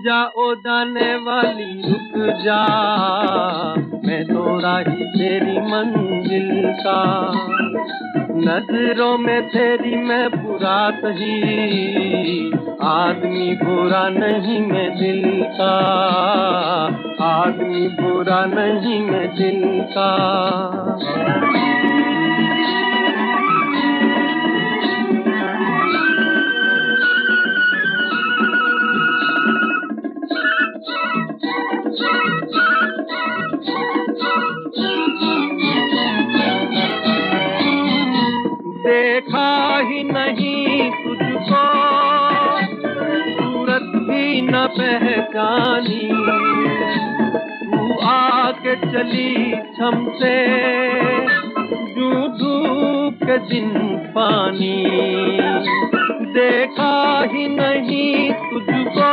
जा ओ जाने वाली रुक जा, मैं तो राही तेरी मंजिल का। नजरों में तेरी मैं बुरा सही, आदमी बुरा नहीं मैं दिल का, आदमी बुरा नहीं मैं दिल का। देखा ही नहीं तुझको, सूरत भी न पहचानी, तू आके चली छम से, यूं धूप के दिन पानी। देखा ही नहीं तुझको,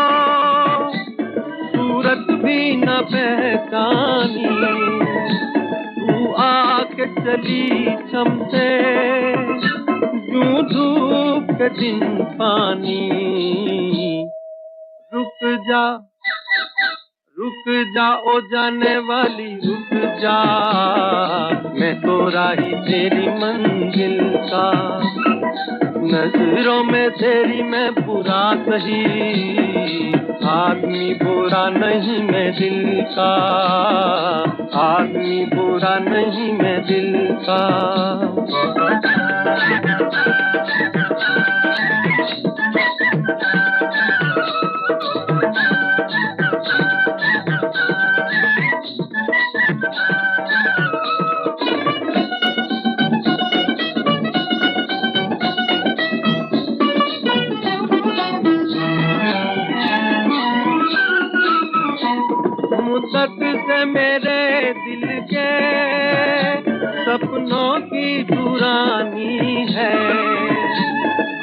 सूरत भी न पहचानी, तू आके चली छम से, यूं धूप के दिन पानी। रुक जा ओ जाने वाली रुक जा, मैं तो राही तेरी मंजिल का। नजरों में तेरी मैं बुरा सही, आदमी बुरा नहीं मैं दिल का, आदमी बुरा नहीं मैं दिल का। मुद्दत से मेरे दिल के सपनों की दुरानी है,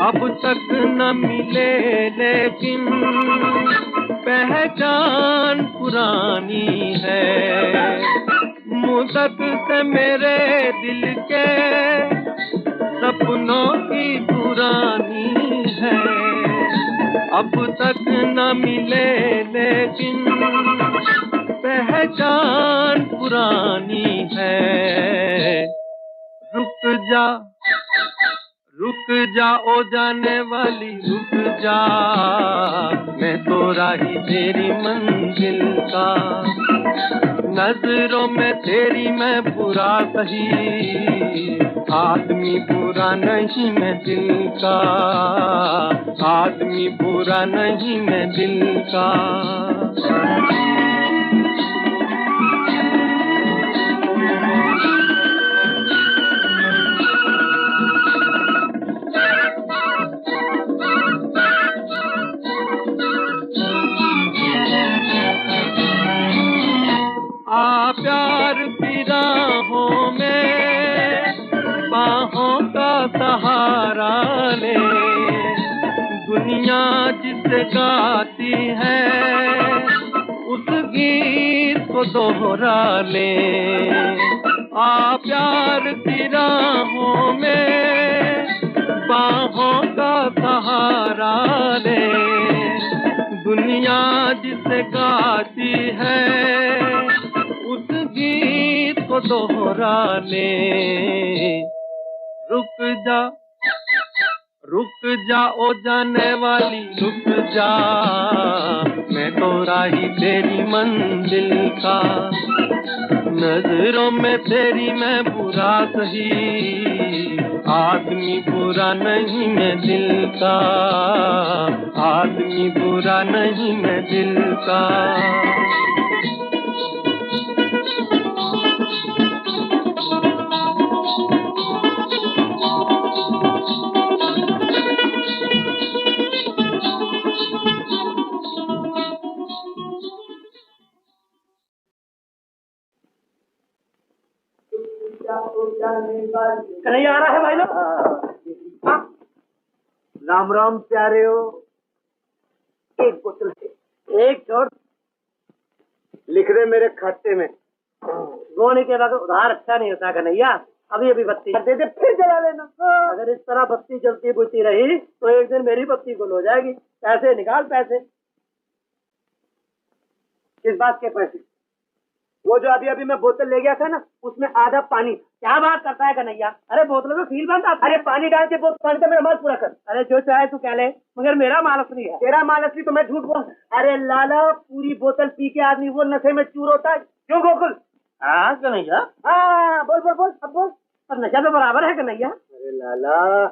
अब तक न मिले लेकिन पहचान पुरानी है। मुद्दत से मेरे दिल के सपनों की दुरानी है, अब तक न मिले लेकिन पहचान पुरानी है। रुक जा ओ जाने वाली रुक जा, मैं तो राही तेरी मंजिल का। नजरों में तेरी मैं बुरा सही, आदमी बुरा नहीं मैं दिल का, आदमी बुरा नहीं मैं दिल का। आ प्यार की राहों में बाहों का सहारा ले, दुनिया जिसे गाती है उस गीत को दोहरा ले। आ प्यार की राहों में बाहों का सहारा ले, दुनिया जिसे गाती है उस गीत को दोहरा ले। रुक जा ओ जाने वाली रुक जा, मैं तो राही तेरी मंजिल का। नजरों में तेरी मैं बुरा सही, आदमी बुरा नहीं मैं दिल का, आदमी बुरा नहीं मैं दिल का। कन्हैया आ रहा है भाई लोग। राम राम प्यारे हो। एक बोतल से एक छोड़ लिख दे मेरे खाते में। गोने के बाद उधार अच्छा नहीं होता कन्हैया। अभी अभी बत्ती दे दे फिर जला लेना। अगर इस तरह बत्ती जलती बुझती रही तो एक दिन मेरी बत्ती गुल हो जाएगी। पैसे निकाल पैसे। किस बात के पैसे? वो जो अभी अभी मैं बोतल ले गया था ना, उसमें आधा पानी। क्या बात करता है कन्हैया? अरे बोतलों में सील बंद आता है। अरे पानी डाल के बोतल पानी से मेरा माल पूरा कर। अरे जो चाहे तू कह ले, मगर मेरा माल असली है। तेरा माल असली तो मैं झूठ बोल। अरे लाला, पूरी बोतल पी के आदमी वो नशे में चूर होता है। क्यों गोकुल? हाँ कन्हैया, हाँ बोल बोल बोल, अब बोल। पर नशा तो बराबर है कन्हैया। अरे लाला,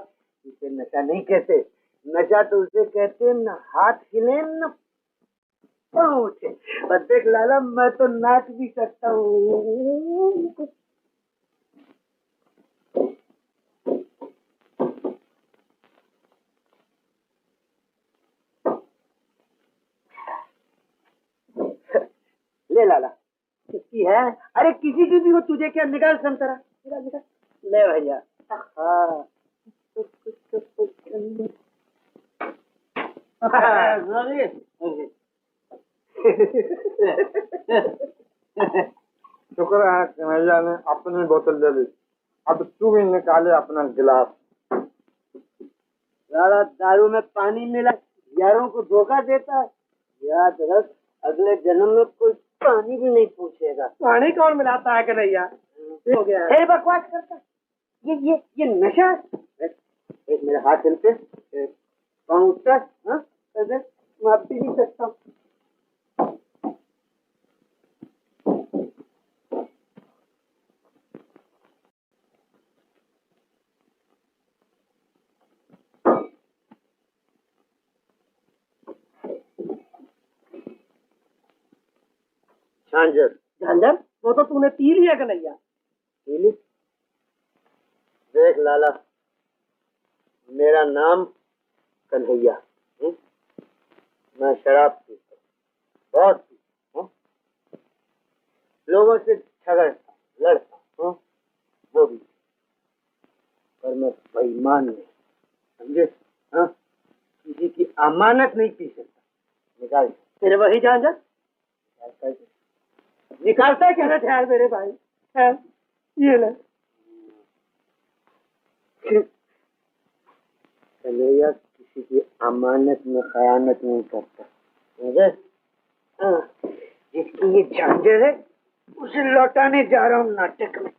इसे नशा नहीं कहते। नशा तो उसे कहते हैं न हाथ हिले न पाँव उठे। और देख लाला, मैं तो नाच भी सकता हूँ। ले लाला। किसकी है? अरे किसी की भी हो, तुझे क्या? निकाल संतरा, निकाल निकाल। ले भैया। हाँ शुक्र है कन्हैया ने अपनी बोतल ले ली। अब तू भी निकाले अपना गिलास। लाला, दारू में पानी मिला यारों को धोखा देता है। याद रख, अगले जन्म में कोई पानी भी नहीं पूछेगा। पानी कौन मिलाता है कन्हैया? हो गया है। हे बकवास करता। ये नशा है। एक मेरे हाथ हिलते, पाँव उठता, हाँ? मैं अब पी नहीं सकता हूँ। झांझर। झांझर? वो तो तूने पी लिया कन्हैया। पीली? देख लाला, मेरा नाम कन्हैया। मैं शराब पीता, बहुत पीता हूँ। लोगों से झगड़ता, लड़ता हूँ, वो भी। पर मैं बेईमान नहीं, समझे? हाँ, किसी की अमानत नहीं पी सकता। निकाल। फिर वही झांझर निकालता है क्या? कहना ठहर मेरे भाई, ठहर, ये ले। कन्हैया किसी की अमानत में खयानत नहीं करता, समझे? जिसकी ये झांझर है, उसे लौटाने जा रहा हूँ नाटक में।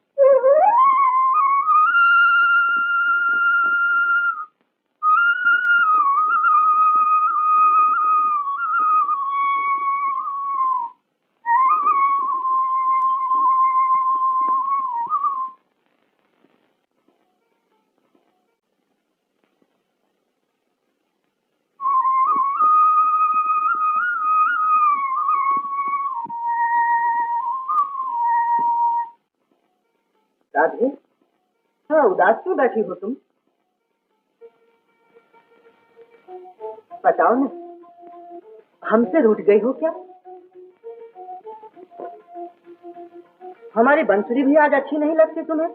राधे, हाँ, उदास क्यों बैठी हो तुम? बताओ ना, हमसे रूठ गई हो क्या? हमारी बंसुरी भी आज अच्छी नहीं लगती तुम्हें?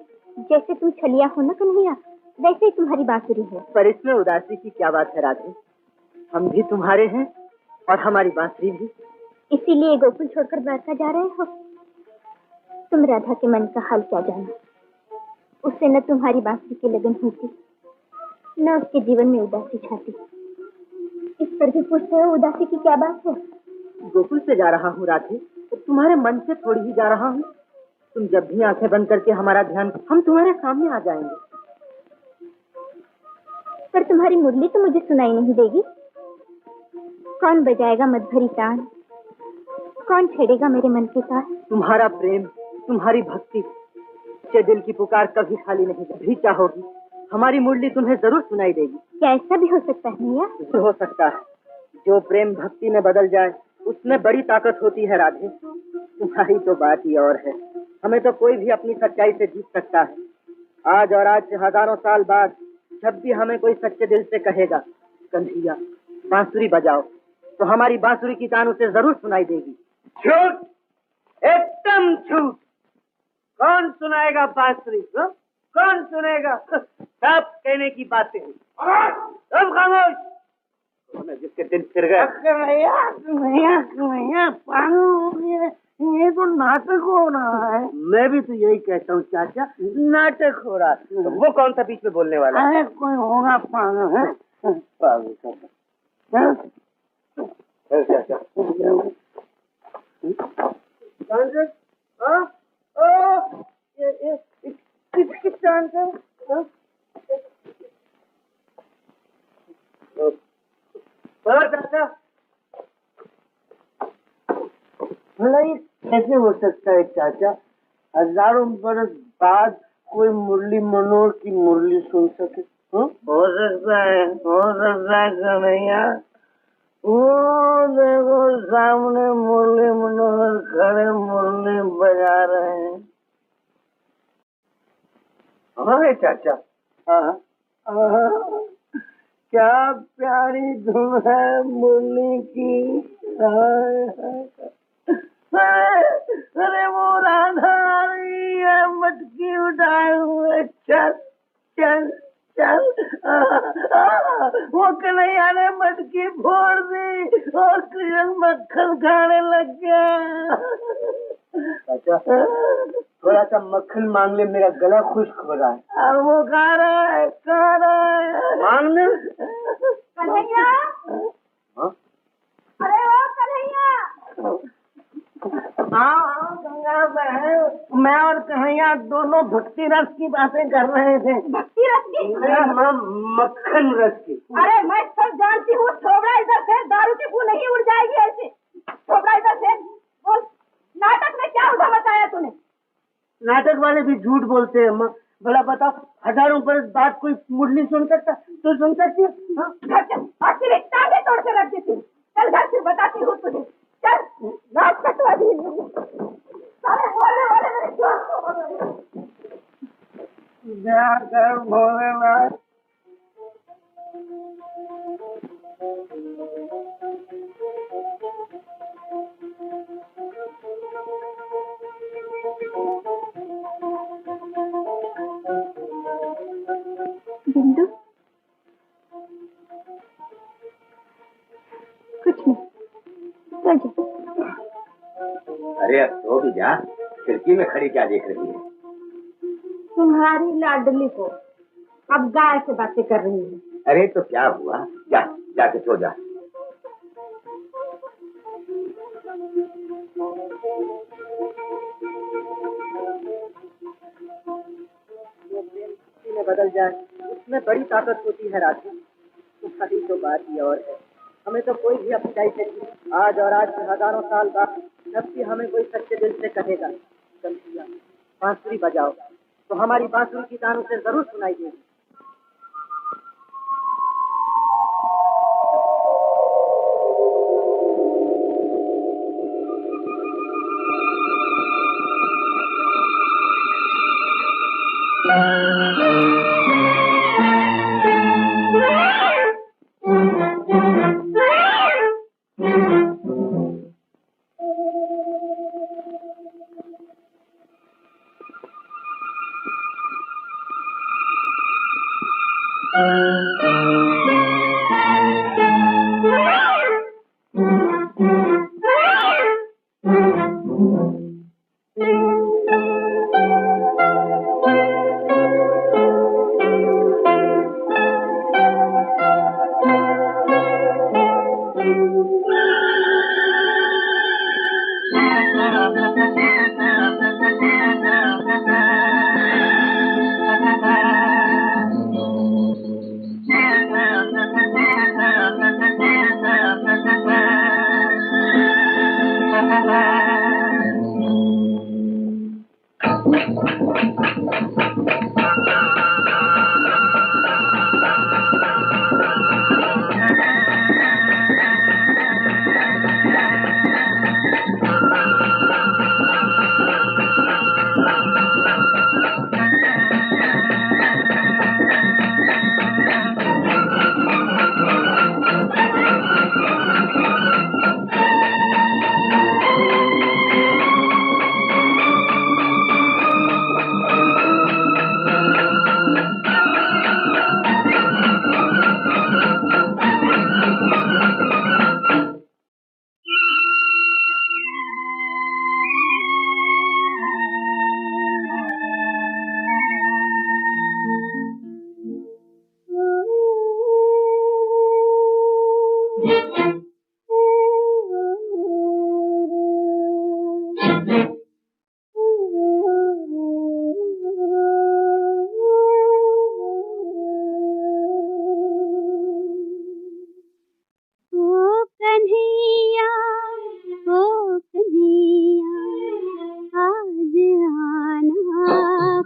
जैसे तुम छलिया हो ना कन्हैया, वैसे ही तुम्हारी बांसुरी है। पर इसमें उदासी की क्या बात है राधे? हम भी तुम्हारे हैं और हमारी बांसुरी भी। इसीलिए गोकुल छोड़कर द्वारका जा रहे हो? तुम राधा के मन का हाल क्या जाना? उससे न तुम्हारी बांसुरी की लगन होती, न उसके जीवन में उदासी छाती। इस पर भी पूछते हो उदासी की क्या बात है? गोकुल से जा रहा हूँ राधे, तो तुम्हारे मन से थोड़ी ही जा रहा हूँ। तुम जब भी आंखें बंद करके हमारा ध्यान, हम तुम्हारे सामने आ जाएंगे। पर तुम्हारी मुरली तो मुझे सुनाई नहीं देगी। कौन बजाएगा मधुरी तान? कौन छेड़ेगा मेरे मन के तार? तुम्हारा प्रेम, तुम्हारी भक्ति, सच्चे दिल की पुकार कभी खाली नहीं भी चाहोगी, हमारी मुरली तुम्हें जरूर सुनाई देगी। क्या ऐसा भी हो सकता है भैया? हो सकता है। जो प्रेम भक्ति में बदल जाए, उसमें बड़ी ताकत होती है राधे। तुम्हारी तो बात ही और है। हमें तो कोई भी अपनी सच्चाई से जीत सकता है। आज और आज से हजारों साल बाद जब भी हमें कोई सच्चे दिल से कहेगा, कन्हैया बांसुरी बजाओ, तो हमारी बांसुरी की तान उसे जरूर सुनाई देगी। झूठ, एकदम झूठ। कौन सुनाएगा बांसुरी? कौन सुनेगा? सब कहने की बातें हैं। सब खामोश। जिसके दिन फिर गए। ये तो नाटक हो रहा है। मैं भी तो यही कहता हूँ चाचा, नाटक हो रहा है। तो वो कौन सा बीच में बोलने वाला? अरे कोई होगा पागल है। पागल चाचा। चांचर, हाँ, ओ, ये किस चांचर, हाँ? चाचा, भला ये कैसे हो सकता है चाचा? हजारों बरस बाद कोई मुरली मनोहर की मुरली सुन सके? हो सकता है कन्हैया। वो देखो सामने मुरली मनोहर खड़े मुरली बजा रहे हैं। हाँ चाचा, हाँ, क्या प्यारी धुन है मुरली की। अरे वो राधा आ रही है मटकी उठाए हुए। चल चल चल, वो कन्हैया ने मटकी फोड़ दी और कृष्ण मक्खन खाने लग गया। अच्छा, थोड़ा सा मक्खन मांग ले, मेरा गला खुश्क हो रहा है। अब वो खा रहा है मांग ले। कन्हैया, अरे ओ कन्हैया, हाँ गंगा बहन, मैं और कन्हैया दोनों भक्ति रस की बातें कर रहे थे। भक्ति रस की? मक्खन रस की। अरे मैं सब जानती हूँ, थोबड़ा इधर से, दारू की बू नहीं उड़ जाएगी ऐसे। थोबड़ा इधर से बोल, नाटक में क्या उठा बताया तूने? नाटक वाले भी झूठ बोलते हैं। भला बताओ, हजारों बरस बाद कोई मुरली सुन सकता? तो सुन सकती है? घर चल, और फिर एक टांगे तोड़ के रख देती हूँ। चल घर फिर बताती हूँ तुझे। चल, नाच कटवा दी सारे बोलने वाले मेरे दोस्त जाकर भोलेनाथ। बिंदु, कुछ नहीं, चल जा। अरे अब तो भी जा, खिड़की में खड़ी क्या देख रही है? तुम्हारी लाडली को अब गाय से बातें कर रही है। अरे तो क्या हुआ, जा जाके सो जा। में बदल जाए उसमें बड़ी ताकत होती है राधे। तुम्हारी तो बात ही और है। हमें तो कोई भी अपनी दाई से आज और आज से हजारों साल बाद जब भी हमें कोई सच्चे दिल से कहेगा कन्हैया बांसुरी बजाओ, तो हमारी बांसुरी की तान उसे जरूर सुनाई देगी।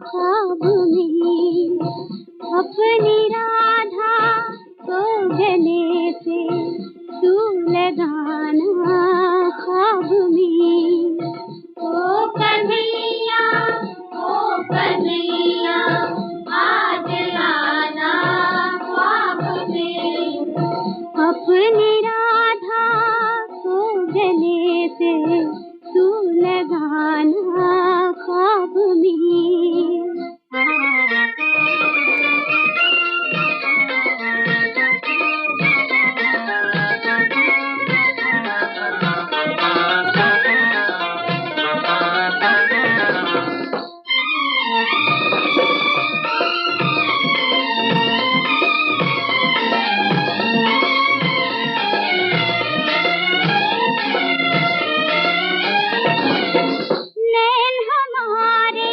ख्वाब में अपनी राधा को गले से तू लगाना ख्वाब में। ओ कन्हैया आज आना ख्वाब में अपनी राधा को गले से तू लगाना ख्वाब में। नैन हमारे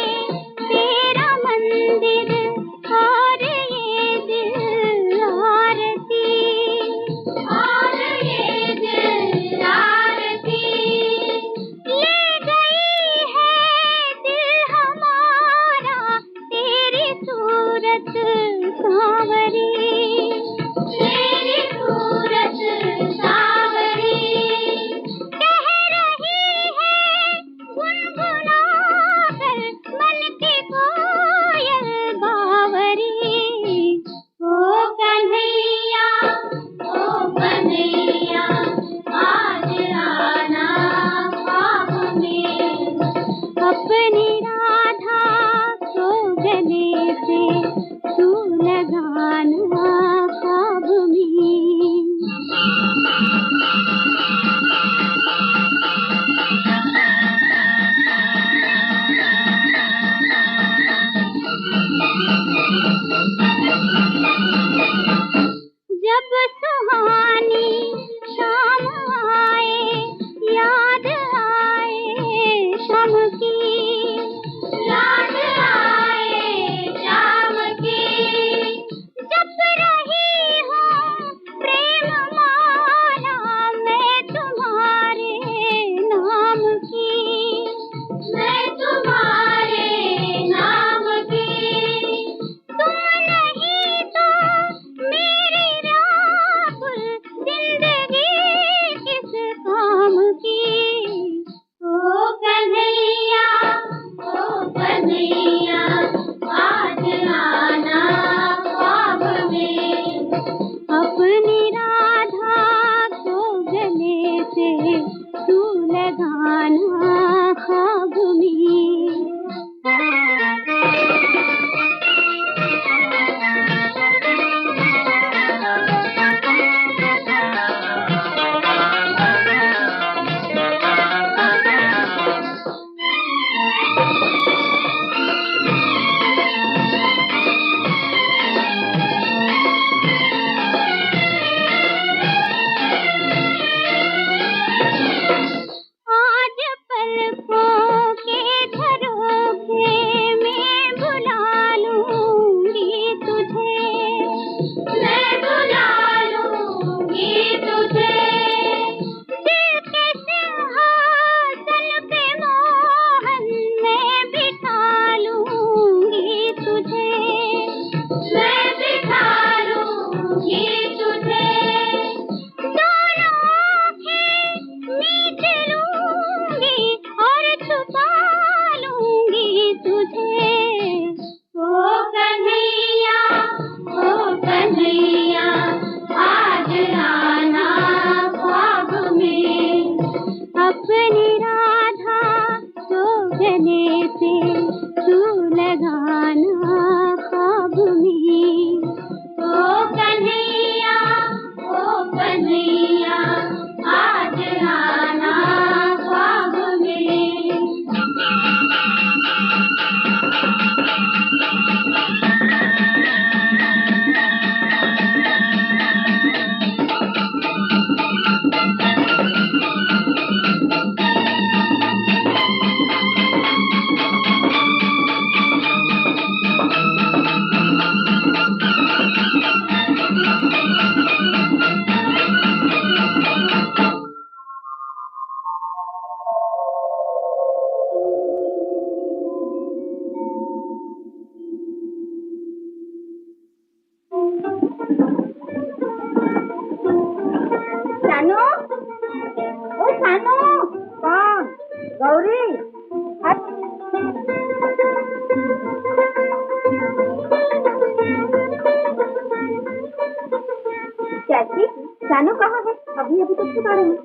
जानो कहाँ है? अभी अभी तक तो बारे में।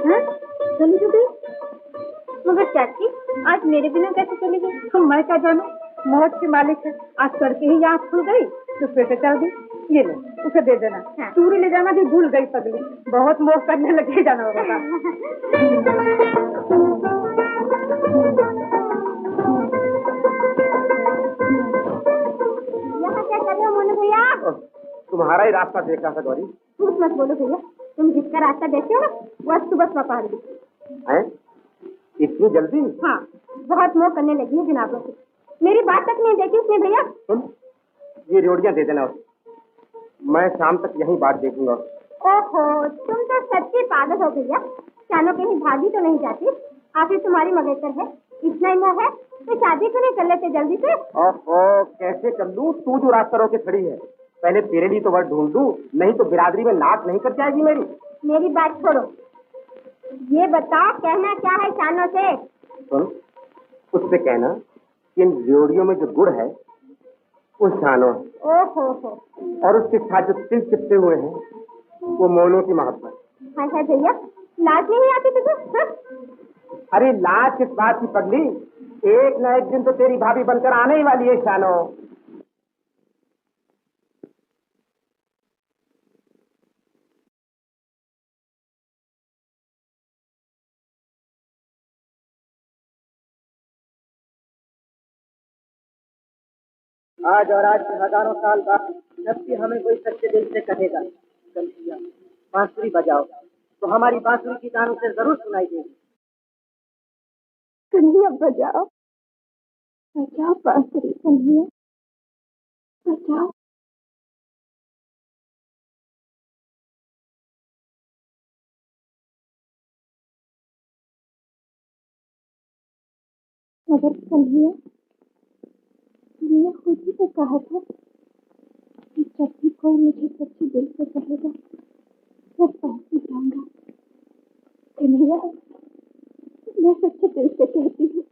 हाँ? चली तो गई। मगर चाची आज मेरे बिना कैसे चली गई? तो मैं क्या जानू, मौत की मालिक है। आज करके ही आँख खुल गई तो फिर से चल गई। ये लो, उसे दे देना। हाँ। चूड़ी ले जाना भी भूल गई पगली, बहुत मोह करने लगे जाना होगा। यहाँ क्या कर रहे हो मोनू भैया? तुम्हारा ही रास्ता देख रहा था गौरी। झूठ मत बोलो भैया, तुम जिसका रास्ता देखे हो ना वो सुबह सुबह पहाड़ गई। हैं? इतनी जल्दी? हाँ, बहुत मोह करने लगी है जनाबों से। मेरी बात तक नहीं देखी उसने भैया। सुन, ये रोटियां दे देना उसे, मैं शाम तक यहीं बात देखूंगा। ओहो, तुम तो सच्ची पागल हो भैया। चानो कहीं भागी तो नहीं जाती? आखिर तुम्हारी मगेतर है, इतना ही मोह है तो शादी क्यों नहीं कर लेते जल्दी से? ओहो, कैसे कर लूं? तू जो रास्ता रोके खड़ी है, पहले तेरे लिए तो वर्ड ढूंढ दूं, नहीं तो बिरादरी में नाक नहीं कर जाएगी मेरी। मेरी बात छोड़ो, ये बताओ कहना क्या है चानो से? सुन, उससे कहना कि इन जोड़ियों में जो गुड़ है वो शानो है, ओहो हो, और उसके साथ जो तिल चिपटे हुए हैं वो मोनों की मोहब्बत। हाय हाय भैया, लाज नहीं आती तुझे? हाँ? अरे लाज किस बात की पगली, एक न एक दिन तो तेरी भाभी बनकर आने ही वाली है शानो। आज और आज के हजारों साल बाद जब भी हमें कोई सच्चे दिल से कहेगा कन्हैया बांसुरी बजाओ, तो हमारी बांसुरी की तान उसे जरूर सुनाई देगी। कन्हैया बजाओ, बजाओ बांसुरी कन्हैया, बजाओ। मगर कन्हैया, मैंने खुद ही तो कहा था कि जब भी कोई मुझे सच्चे दिल से कहेगा मैं बांसुरी जाऊंगा। कन्हैया, मैं सच्चे दिल से कहती हूँ,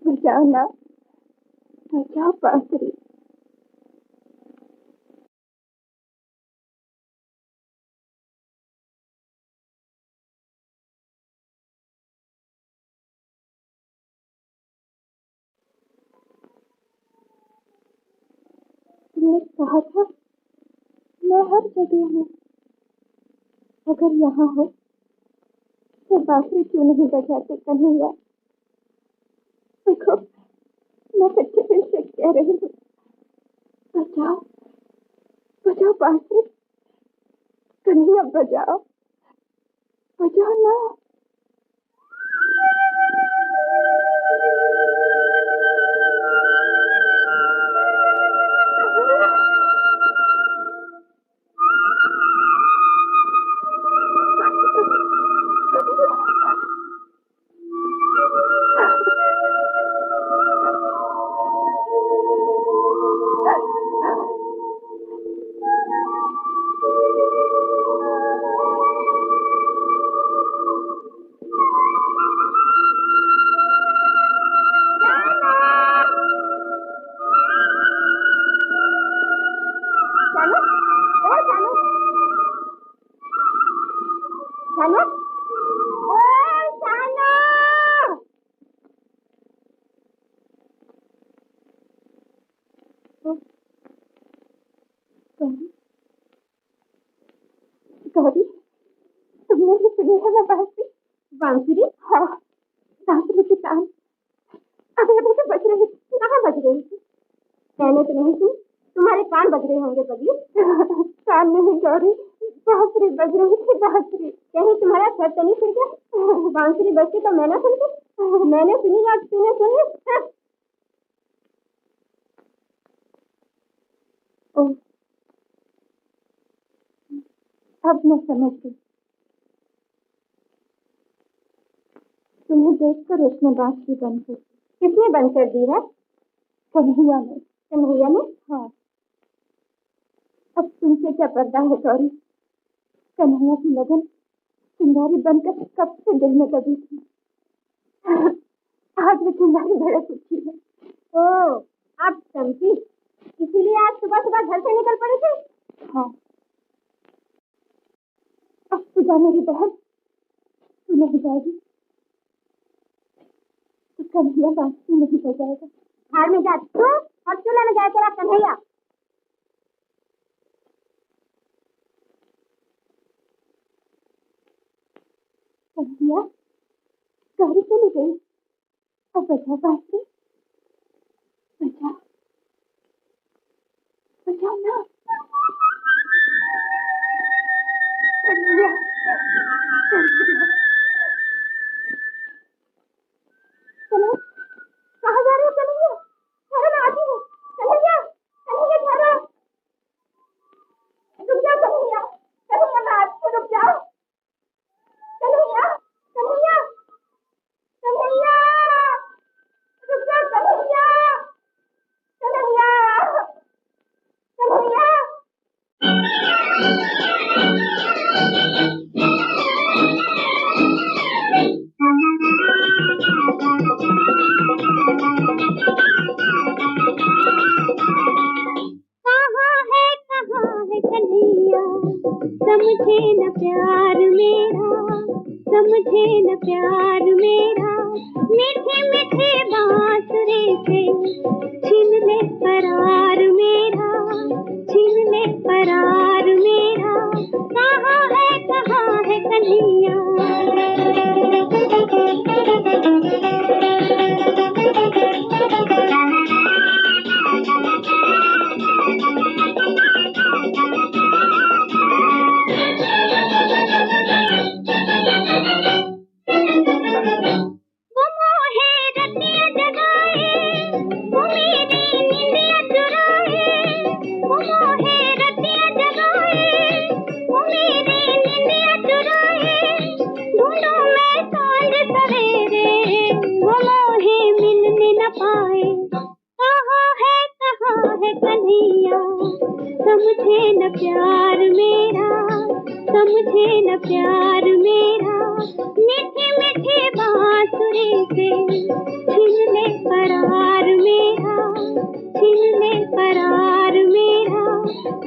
बजाओ ना, बजाओ बांसुरी। तुमने कहा था मैं हर जगह हूँ, अगर यहाँ हो तो बांसुरी क्यों नहीं बजाते कन्हैया? देखो, मैं सच्चे दिल से कह रही हूँ, बजाओ, बजाओ बांसुरी कन्हैया, बजाओ, बजाओ ना। गौरी, तुमने भी सुनी है ना बांसुरी? बांसुरी? हाँ, बांसुरी की तान अभी अभी तो बज रही थी। कहाँ बज रही थी? मैंने तो नहीं सुनी, तुम्हारे कान बज रहे होंगे पगली। कान नहीं गौरी, बांसुरी बज रही थी, बांसुरी। कहीं तुम्हारा सर तो नहीं फिर गया? बांसुरी बजती तो मैं ना सुनती? मैंने सुनी या तूने सुनी? ओह, अब मैं समझ गई। तुम्हें देखकर उसने बांसुरी बंद कर दी। किसने बंद कर दी है? कन्हैया ने। कन्हैया ने? हाँ। अब तुमसे क्या पर्दा है गौरी? कन्हैया की लगन चिंगारी बनकर कब से दिल में दबी थी। आज वो चिंगारी भड़क उठी है। ओह, अब समझी। इसीलिए आज सुबह सुबह घर से निकल पड़ी थी? हाँ। अब तू जा मेरी बहन, तू नहीं जाएगी तो कन्हैया बांसुरी नहीं बजाएगा। घर में जा तू और चूल्हे में जाए तेरा कन्हैया। कन्हैया गौरी चली गई, अब बजा बांसुरी, बजा बजाओ ना कन्हैया, कन्हैया। चलो कहाँ जा रहे हो कन्हैया? ठहरो मैं आती हूँ। कन्हैया, कन्हैया ठहरो, रुक जाओ कन्हैया, कन्हैया मैं आती हूँ, रुक जाओ कन्हैया, कन्हैया, कन्हैया, रुक जाओ कन्हैया, कन्हैया, कन्हैया। समझे न प्यार मेरा, समझे न प्यार मेरा, मीठे मीठे बांसुरी से छीन ले करार मेरा, छीन ले करार मेरा, कहाँ है कन्हैया। समझे न प्यार मेरा, समझे न प्यार मेरा, मीठे मीठे बांसुरी से छीन ले करार मेरा, छीन ले करार मेरा,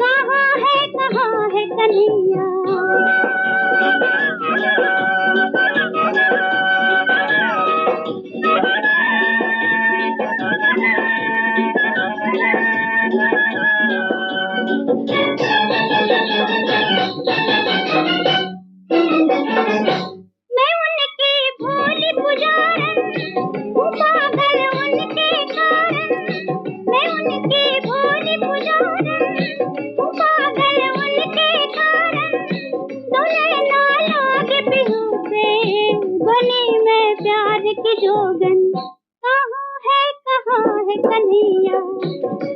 कहाँ है कन्हैया।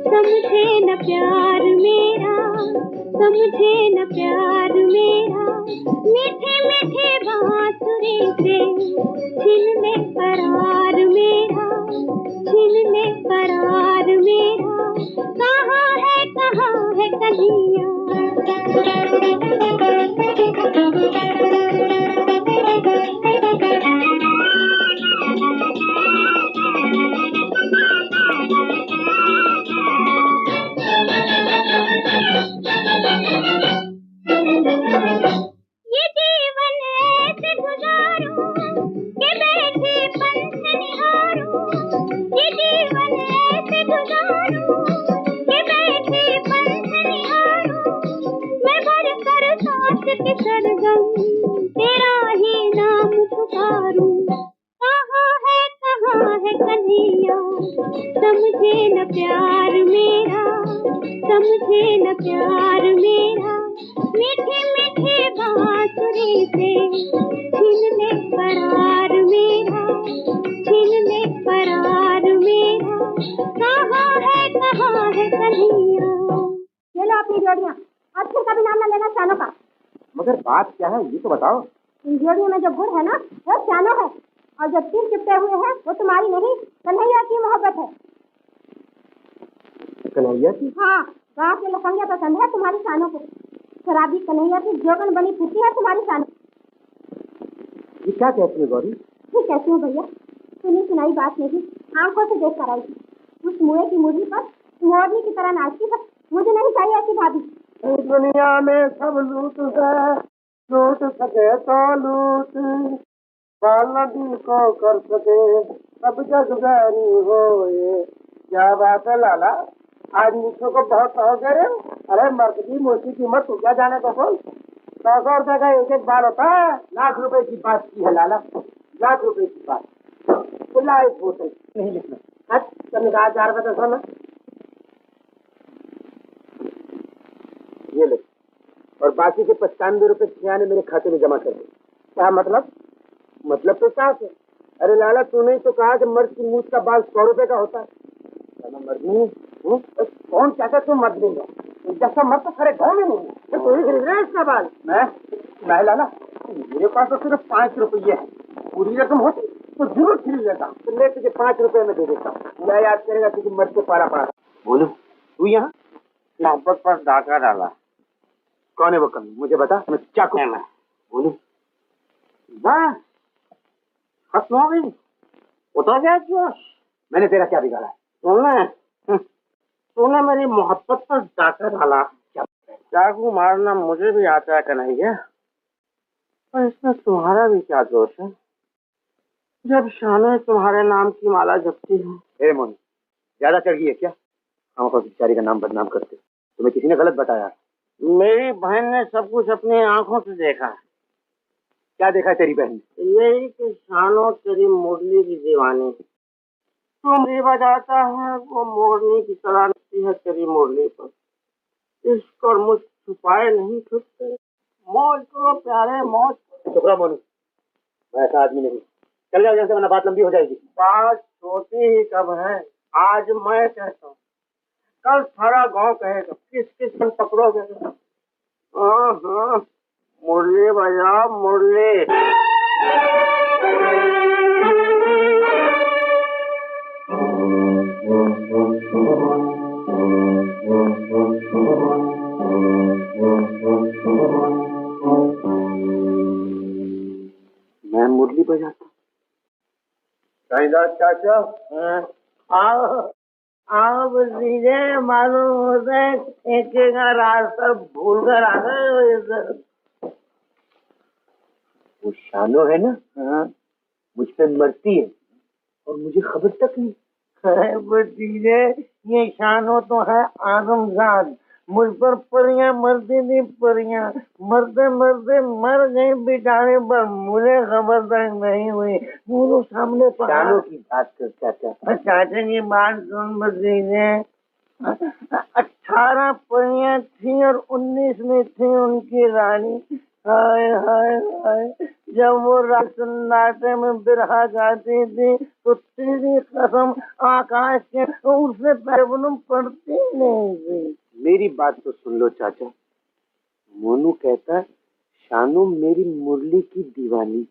समझे न प्यार मेरा, समझे न प्यार मेरा, मीठे मीठे बांसुरी से छीन ले करार मेरा, छीन ले करार मेरा, कहाँ है कन्हैया। ये जीवन ऐसे गुजारूं कि बैठे पंथ निहारूं, ये जीवन ऐसे गुजारूं कि बैठे पंथ निहारूं, मैं भरकर सांस के सरगम तेरा ही नाम पुकारूं, कहाँ है कन्हैया। समझे न प्यार मेरा, समझे न प्यार मेरा, मीठे मीठे बांसुरी से छीन ले करार मेरा, छीन ले करार मेरा, कहाँ है कन्हैया। ये लो अपनी जोड़ियाँ, और फिर कभी नाम न लेना चानों का। मगर बात क्या है ये तो बताओ। इन जोड़ियों में जो गुड़ है ना वो चानों है, और जो तीर चिपटे हुए हैं वो तुम्हारी नहीं कन्हैया की मोहब्बत है। कन्हैया की? हाँ, गाँव के लफंगिया पसंद है तुम्हारी शानों को। शराबी कन्हैया की जोगन बनी फिरती है तुम्हारी शानों। ये क्या कहती है गौरी? ये कहती हूँ भैया, सुनी सुनाई बात नहीं, आंखों से देख कर आई थी। उस मुए की मुरली पर मोरनी की तरह नाचती है। मुझे नहीं चाहिए ऐसी भाभी। इस दुनिया में सब लूट है, लूट सके तो लूट, नदी को कर सके सब जग बैरी होए। क्या बात है लाला, आज मुझको को बहुत हो गए। अरे मर्द की मूर्ति की मत, तू क्या जाने को बोल। 100 का एक एक बाल होता है। लाख रुपए की बात की है लाला, लाख रुपए की बात। खुला एक बोतल नहीं लिखना। तुमने कहा 4 रुपए तो सुन, ये ले, और बाकी के 95 रुपए छियाने मेरे खाते में जमा कर दे। क्या मतलब? मतलब तो साफ है। अरे लाला, तूने तो कहा कि मर्द की मूछ का बाल 100 रुपए का होता है। मर्द नहीं कौन कहता तू मर्द नहीं है? जैसा मर्द तो सारे गाँव में नहीं है। तो ही खरीद रहा है इसका बाल। मैं लाला, मेरे पास तो सिर्फ 5 रुपये है। पूरी रकम होती तो जरूर खरीद लेता। तो मैं तुझे 5 रुपए में दे देता हूँ। मैं याद करेगा तुझे मर्द के पारा पड़ा। बोलो, तू यहाँ मोहब्बत पर डाका डाला। कौन है वो कमी? मुझे बता, मैं चाकू है। बोलो, बस खत्म हो गई। उतर गया जोश। मैंने तेरा क्या बिगाड़ा है? तूने मेरी मोहब्बत पर डाका डाला। चाकू मारना मुझे भी आता है कन्हैया, पर इसमें तुम्हारा भी क्या दोष है? जब शाने तुम्हारे नाम की माला जपती है। मोनी, ज्यादा चढ़ गई है क्या? हम को बेचारी का नाम बदनाम करते। तुम्हें किसी ने गलत बताया? मेरी बहन ने सब कुछ अपनी आंखों से देखा। क्या देखा है तेरी बहन ने? यही कि शानो तेरी मुरली की दीवानी। तू मुरली बजाता है, वो मोरनी की तरह नचती है तेरी मुरली पर। इश्क और मुझ छुपाए नहीं छुपते। मौज करो प्यारे, मौज। शुक्रा मोनी, मैं ऐसा आदमी नहीं। चल जाओ जैसे, वरना बात लंबी हो जाएगी। बात छोटी ही कब है। आज मैं कहता हूँ, कल सारा गांव कहेगा। किस किस में पकड़ोगे? हाँ हाँ, मुरली बजा मुरली। मैं मुरली बजाता। चाचा आओ आओ, बजीरे मालूम होता है एक का रास्ता भूल कर आ गए हो इधर। वो शानो है ना? हाँ, मुझ पे मरती है और मुझे खबर तक नहीं। बजीरे, ये शानो तो है आदमजाद। मुझ पर परियां मरती थी, परियां मरते मरते मर गई बेचारे, पर मुझे खबर तक नहीं हुई। वो तो सामने शानो की बात कर चाचा। चाचा की बात सुन बजीरे। 18 परियां थी और 19 में थी उनकी रानी। हाय हाय हाय, जब वो सन्नाटे में बिरहा गाती थी तो तेरी कसम आकाश के उससे पैरवनम पड़ती नहीं थी। मेरी बात तो सुन लो चाचा। मोनू कहता है शानू मेरी मुरली की दीवानी।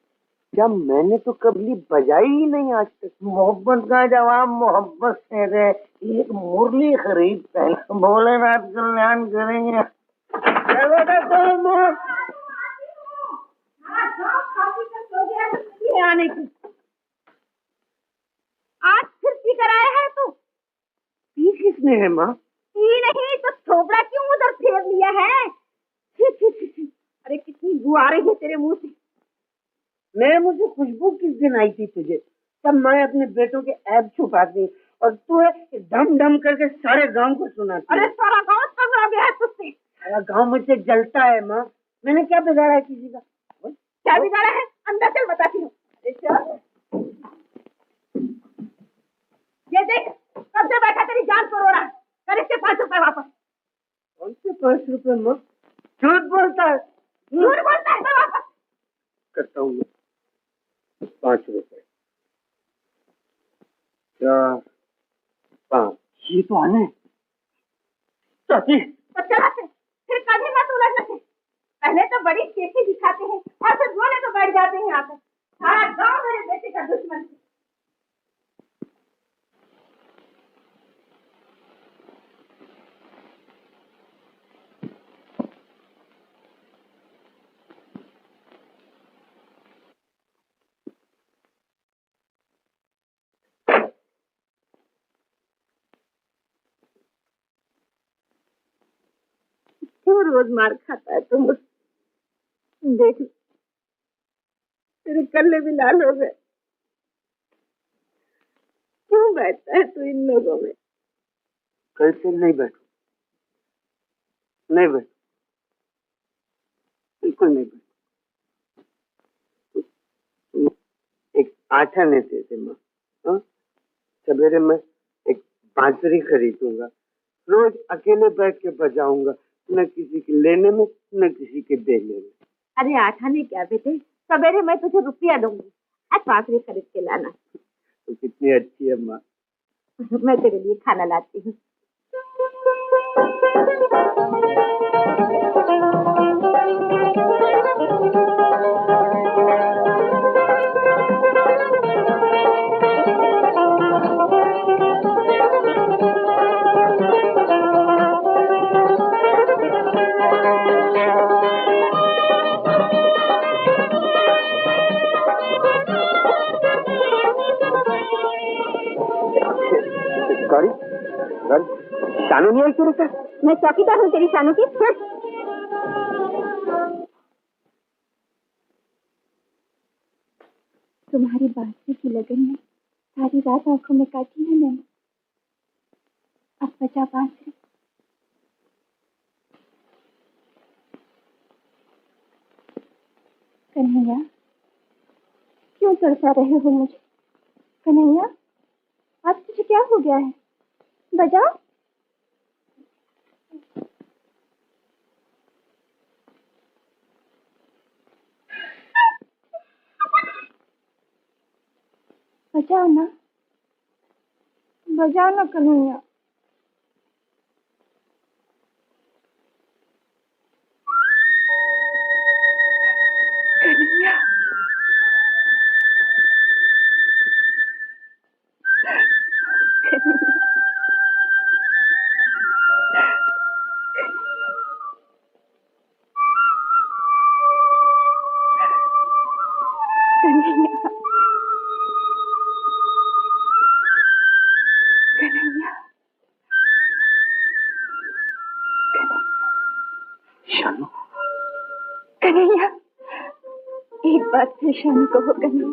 क्या मैंने तो कभी बजाई ही नहीं आज तक। मोहब्बत का जवाब मोहब्बत से दे। एक मुरली खरीदते हैं, भोलेनाथ कल्याण करेंगे। आने की आज फिर पी कर आया है तू? पी किसने है माँ? पी नहीं तो थोबड़ा क्यों उधर फेर लिया है? छी छी छी छी। अरे कितनी बू आ रही है तेरे मुंह से। मैं मुझे खुशबू किस दिन आई थी तुझे? तब मैं अपने बेटों के ऐब छुपाती और तू डम डम करके सारे गांव को सुनाती। अरे सारा गांव तंग आ गया है तुझसे। सारा गांव मुझसे जलता है माँ। मैंने क्या बिगाड़ा है किसी का? क्या बिगाड़ा है? अंदर चल बताती हूँ। ये देख, कब से बैठा तेरी जान पर रो रहा है। कर इसके 5 रुपए वापस। कौन से 5 रुपए माँ? झूठ बोलता है। झूठ बोलता है तो वापस करता हूँ 5 रुपए। 4 5। ये तो आने चाची। तो चला फिर कभी मत उलझने से। पहले तो बड़ी चेकी दिखाते हैं और फिर रोने तो बैठ जाते हैं आकर। सारा गांव मेरे बेटे का दुश्मन है। क्यों रोज मार खाता है तुम? देख तेरे कल्ले भी लाल हो गए। क्यों बैठता है तू इन लोगों में? कैसे नहीं बैठू, नहीं बैठू, बिल्कुल नहीं बैठू। एक आटा नहीं देते माँ। सवेरे मैं एक बांसुरी खरीदूंगा, रोज अकेले बैठ के बजाऊंगा, न किसी के लेने में न किसी के देने में। अरे आठा ने क्या बेटे, सवेरे मैं तुझे रुपया दूंगी, आज बांसुरी खरीद के लाना। तो कितनी अच्छी है माँ। मैं तेरे लिए खाना लाती हूँ। सॉरी, शानू नहीं आई तेरे साथ? मैं चौकीदार हूँ तेरी शानू की। तुम्हारी बांसुरी की लगन में सारी रात आंखों में काटी है मैंने। अब बजा बांसुरी। कन्हैया क्यों तरसा रहे हो मुझे? कन्हैया आज तुझे क्या हो गया है? बजाओ। बजाओ ना, बजाओ ना कन्हैया। कन्हैया कन्हैया शानू, कन्हैया एक बात फिर शानू कहो कन्हैया।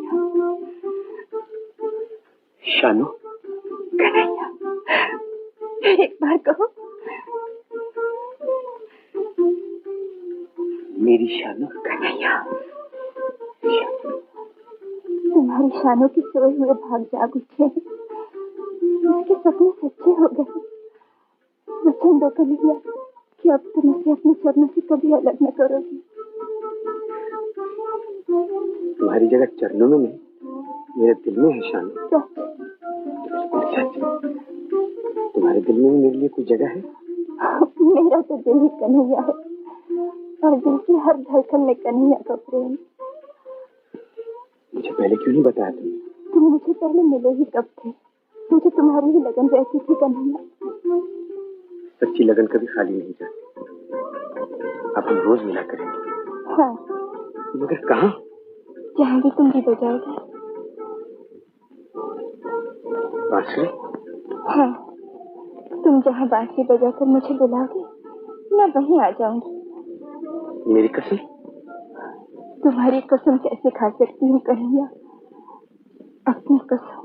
शानू, कन्हैया फिर एक बार कहो। मेरी शानू। कन्हैया तुम्हारी शानू के सोए हुए भाग जाग उठे, उसके सपने सच्चे हो गए। वचन दो कन्हैया कि अब तुम उसे अपने चरणों से कभी अलग न करोगी। तुम्हारी जगह चरणों में नहीं, मेरे दिल में है शानू। सच, तुम्हारे दिल में मेरे लिए कोई जगह है? मेरा तो दिल ही कन्हैया है और दिल की हर धड़कन में कन्हैया का प्रेम। मुझे पहले क्यों नहीं बताया तुम मुझे पहले मिले ही कब थे? मुझे तुम्हारी ही लगन रहती थी कन्हैया। सच्ची लगन कभी खाली नहीं जाती। अब हम रोज मिला करेंगे। हाँ, मगर कहाँ? जहाँ भी तुम भी बजाओगे। बांसुरी? हाँ, तुम जहाँ बांसुरी बजाकर मुझे बुलाओगे मैं वहीं आ जाऊंगी। मेरी कसम? तुम्हारी कसम कैसे खा सकती हूँ कन्हैया, अपनी कसम।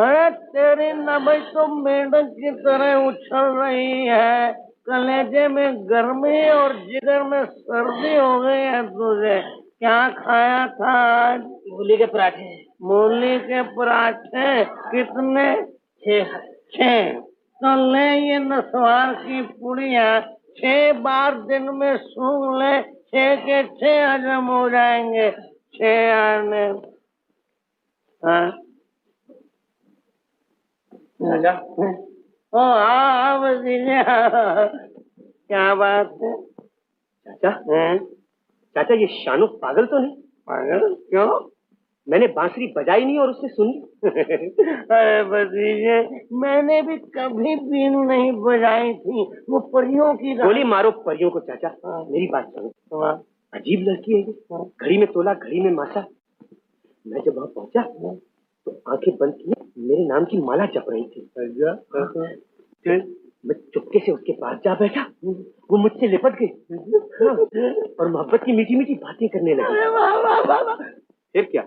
अरे तेरी नभई तो मेंढक की तरह उछल रही है, कलेजे में गर्मी और जिगर में सर्दी हो गई है तुझे। क्या खाया था आज? मूली के पराठे। मूली के पराठे कितने? 6। तो ले ये नसवार की पुड़िया, 6 बार दिन में सूंघ ले, 6 के 6 हजम हो जाएंगे। 6 आने। हाँ राजा ओ हाँ भतीजा, क्या बात है? चाचा, चाचा ये शानू पागल तो नहीं? पागल क्यों? मैंने बांसुरी बजाई नहीं और उसने सुनी। अरे भतीजे, मैंने भी कभी बीन नहीं बजाई थी, वो परियों की गोली मारो परियों को चाचा। मेरी बात सुनो। अजीब लड़की है ये। घड़ी में तोला घड़ी में मासा। मैं जब वहाँ पहुंचा तो आंखें बंद किए मेरे नाम की माला जप रही थी। मैं चुपके से उसके पास जा बैठा, वो मुझसे लिपट गई और मोहब्बत की मीठी मीठी बातें करने लगी। फिर क्या,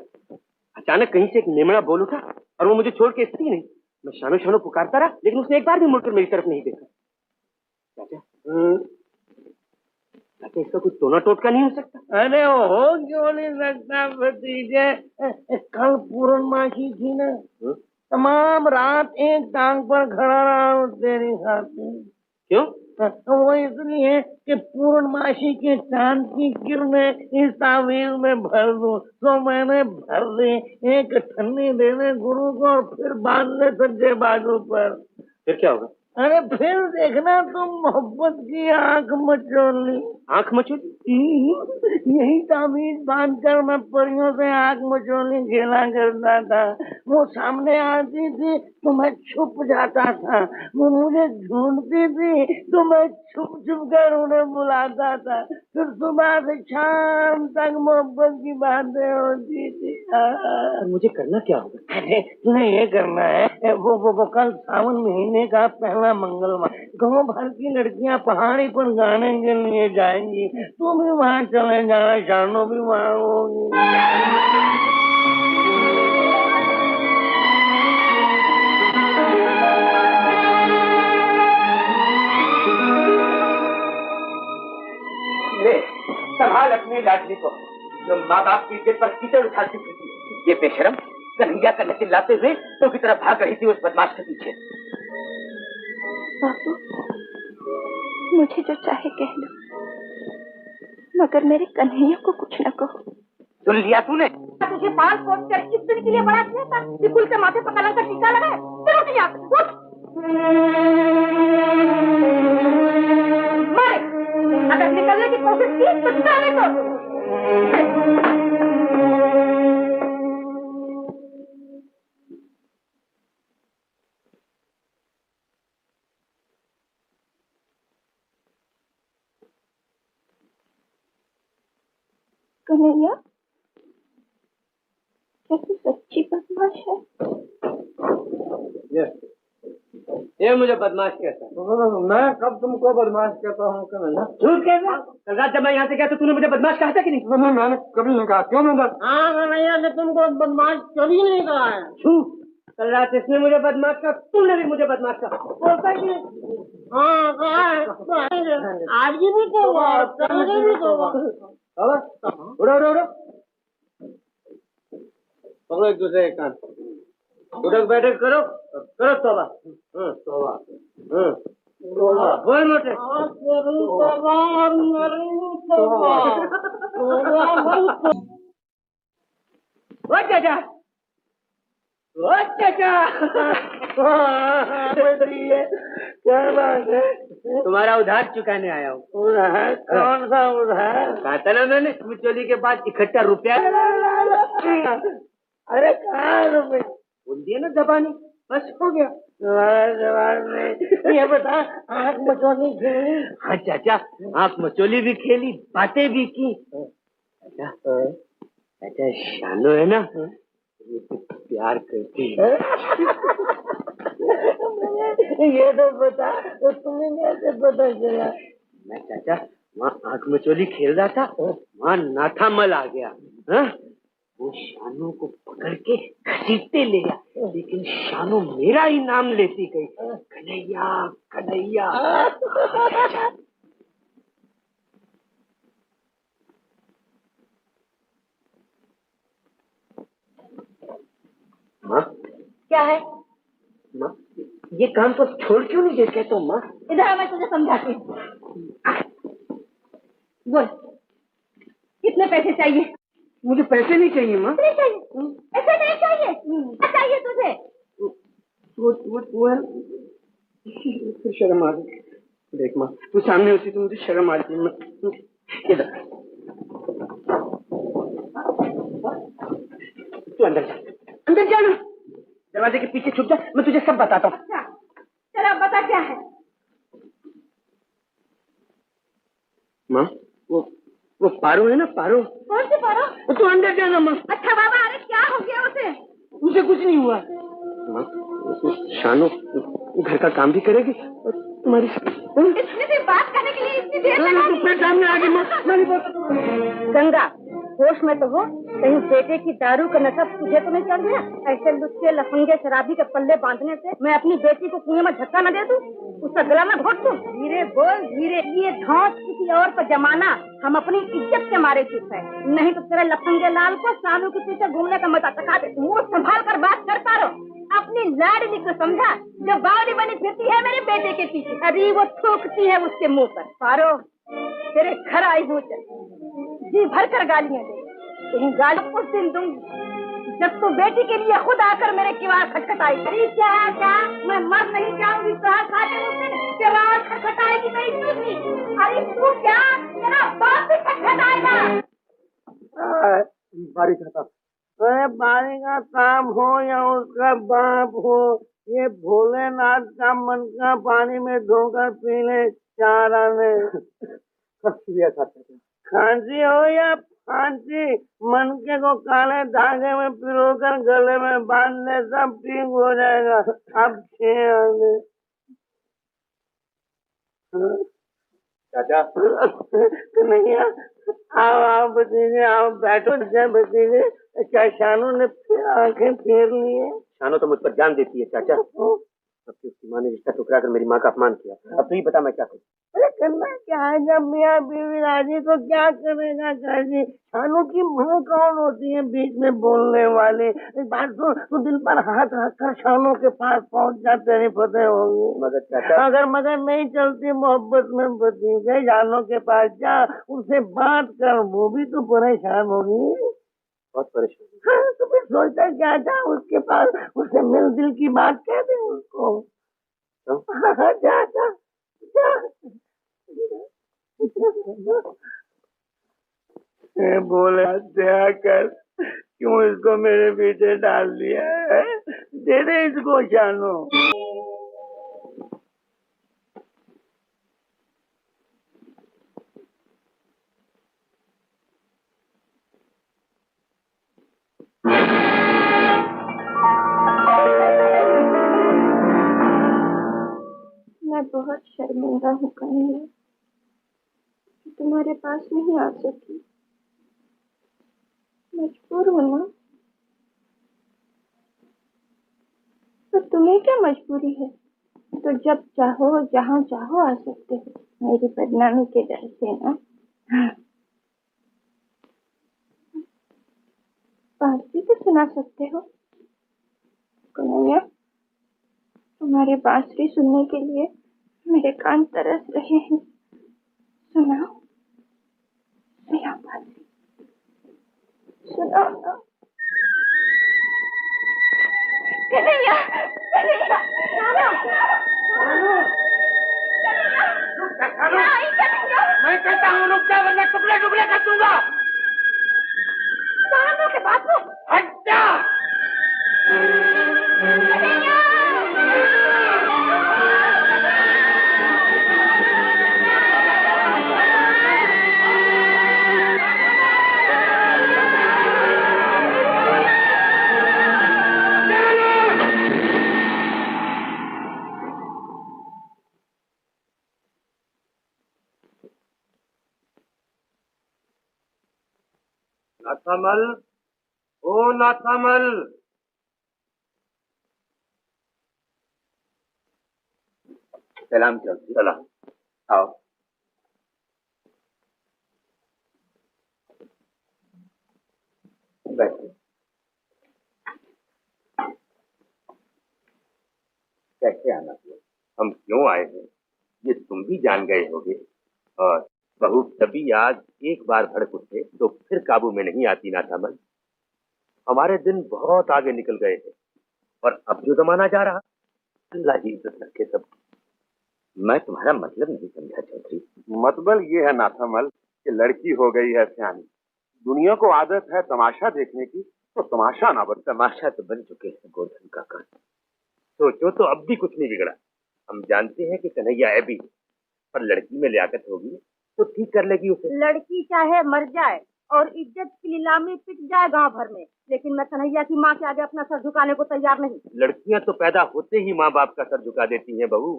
अचानक कहीं से एक मेमना बोल उठा और वो मुझे छोड़ के स्थिति नहीं। मैं शानो शानो पुकारता रहा, लेकिन उसने एक बार भी मुड़कर मेरी तरफ नहीं देखा। चाचा, इसका कुछ टोना टोटका नहीं हो सकता? अरे हो क्यों नहीं सकता भतीजे? कल पूर्णमासी थी ना, तमाम रात एक टांग पर खड़ा रहा हूँ तेरी खातिर। क्यों? वो इसलिए कि पूर्णमासी के चांद की किरणें इस तावीज में भर दूं, तो मैंने भर दी। एक ठन्नी देने गुरु को और फिर बांध ले सज्जे बाजू पर। फिर क्या होगा? अरे फिर देखना तुम मोहब्बत की आंख मचोली। आंख मचोली? यही तावीज बांधकर मैं परियों से आंख मचोली खेला करता था। वो सामने आती थी तो मैं छुप जाता था, वो मुझे ढूंढती थी तो मैं छुप छुप कर उन्हें बुलाता था। फिर सुबह से शाम तक मोहब्बत की बातें होती थी। मुझे करना क्या होगा? अरे तुम्हें ये करना है, वो कल सावन महीने का पहला मंगलवार गाँव भर की लड़कियां पहाड़ी पर गाने के लिए जाएंगी। तुम भी वहाँ चले जाना, शानो भी वहाँ होगी। ले, संभाल अपनी लाडली को, जो माँ बाप की इज्जत पर कीचड़ उछालती फिरती। ये बेशरम कन्हैया का चिल्लाते हुए तो की तरह भाग रही थी उस बदमाश के पीछे। बापू, मुझे जो चाहे कह लो, मगर मेरे कन्हैया को कुछ न कहो। सुन लिया तूने? तुझे 5 कोस कर किस दिन के लिए बड़ा किया था? विपुल के माथे पर कलंक का टीका लगाए। फिर उठ जा, उठ। मारे, अगर निकलने की कोशिश की तो जाने दो। कन्हैया, क्या तू सच्ची बदमाश है? ये मुझे बदमाश कहता है? मैं कब तुमको बदमाश कहता हूँ? कन्हैया झूठ कह रहा? कल रात जब मैं यहाँ से गया तो तूने मुझे बदमाश कहा था कि नहीं? मैंने कभी नहीं कहा। क्यों नहीं? हाँ कन्हैया ने तुमको बदमाश कभी नहीं कहा है। झूठ। कल रात इसने मुझे बदमाश कहा, तुमने भी मुझे बदमाश कहा। बोलता ही नहीं। हाँ कहा है, आज की भी कहूँगा, कल की भी कहूँगा। उड़ो उड़ो उड़ो, पकड़ो एक दूसरे के कान, उठक बैठक करो, करो तौबा। तौबा बोल मोटे। ओ चाचा, ओ चाचा, क्या बात है? तुम्हारा उधार चुकाने आया हूँ। उधार? कौन सा उधार? कहा था ना मैंने, चोली के बाद इकट्ठा रुपया। अरे कहाँ रुपये? बोल दिया ना जबानी, बस हो गया। जवाब नहीं। ये बता, आँख मचोली खेली? हाँ चाचा, आँख मचोली भी खेली, बातें भी की। चाचा शानो है ना, प्यार करती है। ये तो बता, तो तुम्हें कैसे पता चला? मैं चाचा वहाँ आँख मचोली खेल रहा था, वहाँ नाथा मल आ गया। हा? वो शानो को पकड़ के घसीटते ले गया, लेकिन शानो मेरा ही नाम लेती गई, कन्हैया कन्हैया। माँ क्या है? माँ ये काम तो छोड़ क्यों नहीं देते तो माँ? इधर मैं तुझे समझाती हूँ। बोल, कितने पैसे चाहिए? मुझे पैसे नहीं चाहिए माँ। नहीं चाहिए? ऐसे नहीं चाहिए? क्या चाहिए तुझे? वो फिर शर्म आ गई। देख माँ, तू सामने होती तो मुझे शर्म आती। इधर तू अंदर जा, अंदर जाना, दरवाजे के पीछे छुप जा, मैं तुझे सब बताता हूँ। अच्छा, चल अब बता क्या है? माँ वो पारो है ना, पारो। कौन सी पारो? तू अंदर जाना माँ। अच्छा बाबा, अरे क्या हो गया उसे? उसे कुछ नहीं हुआ माँ। शानो घर का काम भी करेगी और तुम्हारी इतनी देर बात करने के लिए इतनी देर लगा दी। फिर सामने आ गई मेरी बोतल। गंगा, होश में तो हो, कहीं बेटे की दारू का नशा तुझे तो नहीं चढ़ गया? ऐसे लुच्चे लफंगे शराबी के पल्ले बांधने से मैं अपनी बेटी को कुएं में धक्का न दे दूं, उसका गला में घोट दूं? धीरे बोल, धीरे। ये धौंस किसी और पर जमाना हम अपनी इज्जत के मारे चुप है, नहीं तो तेरे लफंगे लाल को सालों के पीछे घूमने का मजा चखा दे। मुंह संभाल कर बात करता रहो। अपनी लाडली को समझा जो बावली बनी फिरती है मेरे बेटे के पीछे, अभी वो थूकती है उसके मुंह पर। पारो, तेरे घर आई हूँ, जी भर कर गालियाँ दे। तेरी गाली उस दिन दूंगी जब तू बेटी के लिए खुद आकर मेरे किवाड़ खटखटाई। अरे क्या मैं मर नहीं जाऊंगी तो किवाड़ खटखटाएगी मेरी चूती। अरे तू क्या, तेरा बाप भी खटखटाएगा। बारी खाता अरे बारी का काम हो या उसका बाप हो, ये भोलेनाथ का मन का पानी में धोकर पी ले चार आने। खांसी हो या फांसी, मनके को काले धागे में पिरोकर गले में बांधने सब ठीक हो जाएगा। अब 6 आने। चाचा कन्हैया, आओ भतीजे, आओ बैठो। जय भतीजे, क्या शानू ने फिर आंखें फेर ली है? शानो तो मुझ पर जान देती है चाचा। सबकी उसकी माँ ने रिश्ता ठुकरा कर मेरी माँ का अपमान किया। अब तू ही बता मैं क्या करूँ? अरे करना क्या है, जब मियाँ बीवी राजी तो क्या करेगा काजी? शानू की माँ कौन होती है बीच में बोलने वाली? एक बात सुन, तू दिल पर हाथ रखकर शानू के पास पहुँच जा, तेरी फतेह होगी। मगर चाचा, मगर नहीं चलती मोहब्बत में भतीजे, शानू के पास जा, उससे बात कर, वो भी तो परेशान होगी। बहुत परेशान। हाँ, तो फिर सोचता क्या था उसके पास, उससे मिल दिल की बात कह दे उसको। हाँ, जा जा जा। बोले दया कर, क्यों इसको मेरे पीछे डाल दिया है? दे दे इसको शानू। मैं बहुत शर्मिंदा हूँ कन्हैया, तुम्हारे पास नहीं आ सकी। मजबूर हूँ ना। तो तुम्हें क्या मजबूरी है? तो जब चाहो जहाँ चाहो आ सकते हो, मेरी बदनामी के डर से ना। बांसुरी भी सुना सकते हो कन्हैया। तुम्हारी बांसुरी सुनने के लिए मेरे कान तरस रहे हैं। सुनाओ, सुनाओ बांसुरी, सुनाओ ना। कन्हैया, कन्हैया, मैं कहता हूँ रुक जा, वरना टुकड़े टुकड़े कर दूंगा। के बापू, हट जा। नाथामल, ओ नाथामल। सलाम चलती। चला आओ। बैठो। कैसे आना हुआ? हम क्यों आए हैं ये तुम भी जान गए होगे। और बहू तभी आज एक बार भड़क उठे तो फिर काबू में नहीं आती नाथामल। हमारे दिन बहुत आगे निकल गए हैं और अब जो जमाना जा रहा, अल्लाह ही इज्जत रखे सब। मैं तुम्हारा मतलब नहीं समझा चौधरी। मतलब ये है नाथामल कि लड़की हो गई है सियानी, दुनिया को आदत है तमाशा देखने की, तो तमाशा ना बन। तमाशा तो बन चुके हैं गोवर्धन काका। सोचो तो अब भी कुछ नहीं बिगड़ा। हम जानते हैं कि कन्हैया ऐबी है, पर लड़की में लियाकत होगी तो ठीक कर लेगी उसे। लड़की चाहे मर जाए और इज्जत की नीलामी पिट जाए गांव भर में, लेकिन मैं कन्हैया की माँ के आगे अपना सर झुकाने को तैयार नहीं। लड़कियां तो पैदा होते ही माँ बाप का सर झुका देती हैं बहू।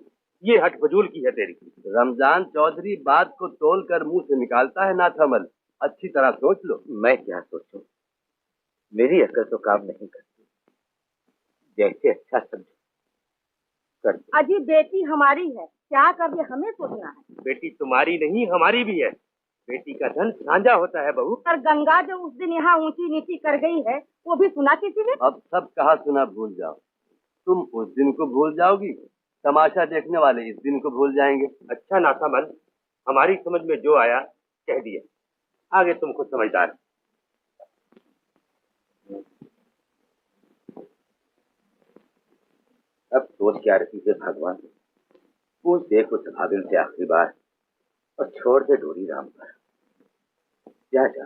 ये हट फजूल की है तेरी। रमजान चौधरी बात को तोल कर मुंह से निकालता है नाथामल, अच्छी तरह सोच लो। मैं क्या सोचूं? मेरी अकल तो काम नहीं करती। जैसे अच्छा समझो कर दो। अजी बेटी हमारी है, क्या कर ये हमें सोचना है। बेटी तुम्हारी नहीं हमारी भी है। बेटी का धन साझा होता है बहू। पर गंगा जो उस दिन यहाँ ऊंची नीची कर गई है वो भी सुना किसी ने। अब सब कहा सुना भूल जाओ। तुम उस दिन को भूल जाओगी, तमाशा देखने वाले इस दिन को भूल जाएंगे। अच्छा नाथामल, हमारी समझ में जो आया कह दिया, आगे तुम खुद समझदार। अब सोच क्या रही है भगवान, पूछ देख उस भागिन से आखिरी बार और छोड़ दे डोरी राम पर। जा जा।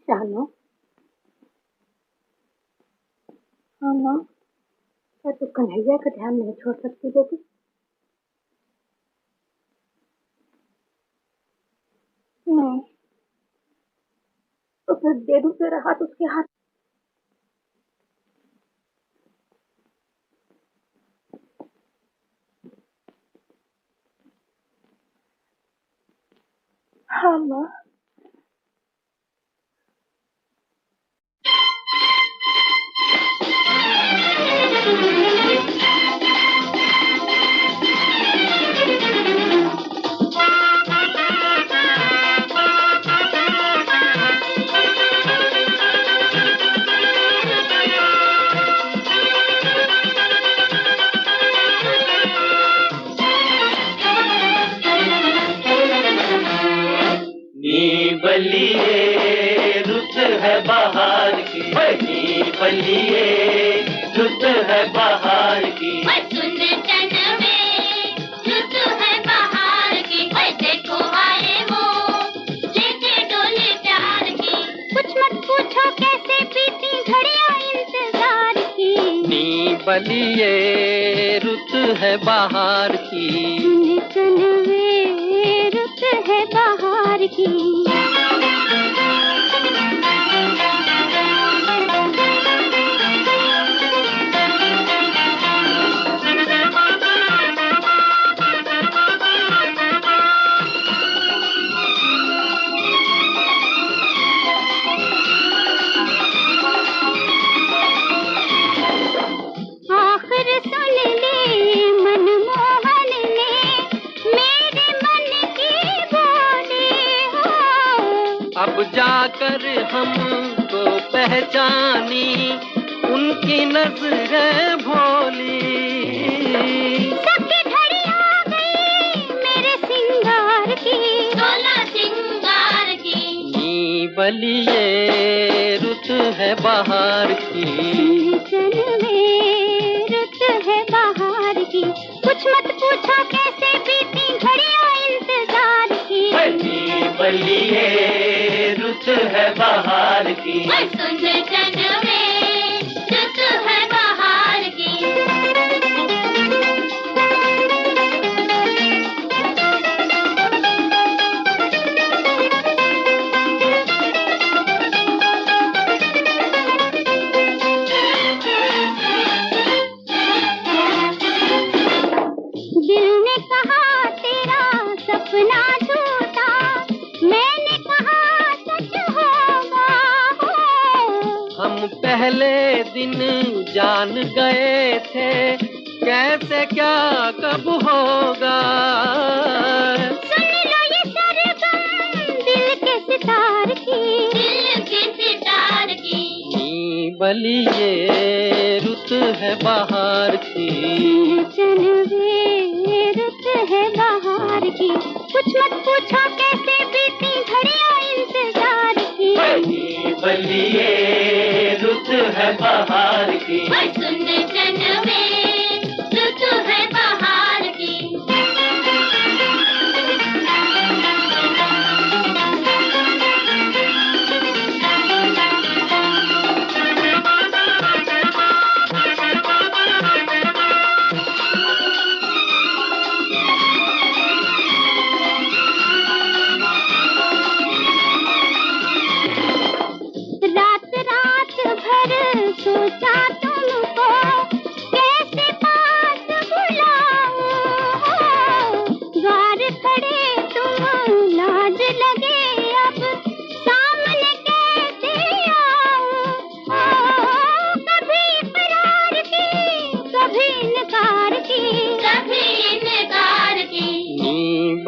शानो, हाँ माँ, क्या तू कन्हैया का ध्यान नहीं छोड़ सकती बेटी? नहीं, तो फिर दे दूं तेरा हाथ उसके हाथ। हाँ माँ। बलिए रुत है बाहर की, बलिए रुत है बाहर की। सुन चन में रुत है बाहर की, देखो आए वो लेके डोले प्यार की। कुछ मत पूछो कैसे बीती घड़ियां इंतजार की। नी बलिए रुत है बाहर की, सुन चन में रुत है बाहर की। अब जाकर हमको पहचानी उनकी नजरें भोली। सबकी घड़ी आ गई मेरे सिंगार की, सोलह सिंगार की। नी बलिए रुत है बाहर की, चल में रुत है बाहर की। कुछ मत पूछो कैसे बीती घड़ियां इंतजार की। नी बलिए रुत है बाहर की। सुन चन में रुत है बाहर की। दिल ने कहा तेरा सपना झूठा, मैंने कहा सच होगा। हम पहले दिन जान गए थे कैसे क्या कब होगा। सुन लो ये सरगम दिल के सितार की, दिल के सितार की। नी बलिए रुत है बाहर की, चल वे रुत है बाहर की। कुछ मत पूछो कैसे बीती घड़ियां इंतजार की। नी बलिए रुत है बाहर की। सुन चन में रुत है बाहर की।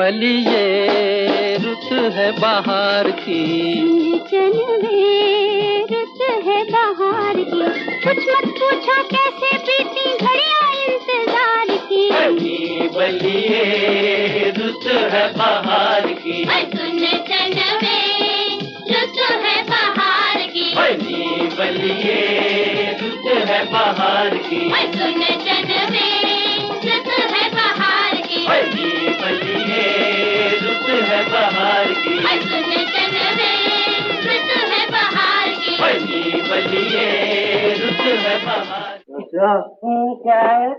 बलिए रुत है बहार की, रुत है बहार की। कुछ मत पूछो कैसे बीती घड़ियां इंतजार की। बलिए रुत है बहार की, सुन चनवे रुत है बहार की। बलिए रुत है बहार की, सुन चनवे रुत है बहार की। बलिए रुत है बहार की, सुन चनवे रुत है बहार की। बलिए रुत है बहार। क्या है?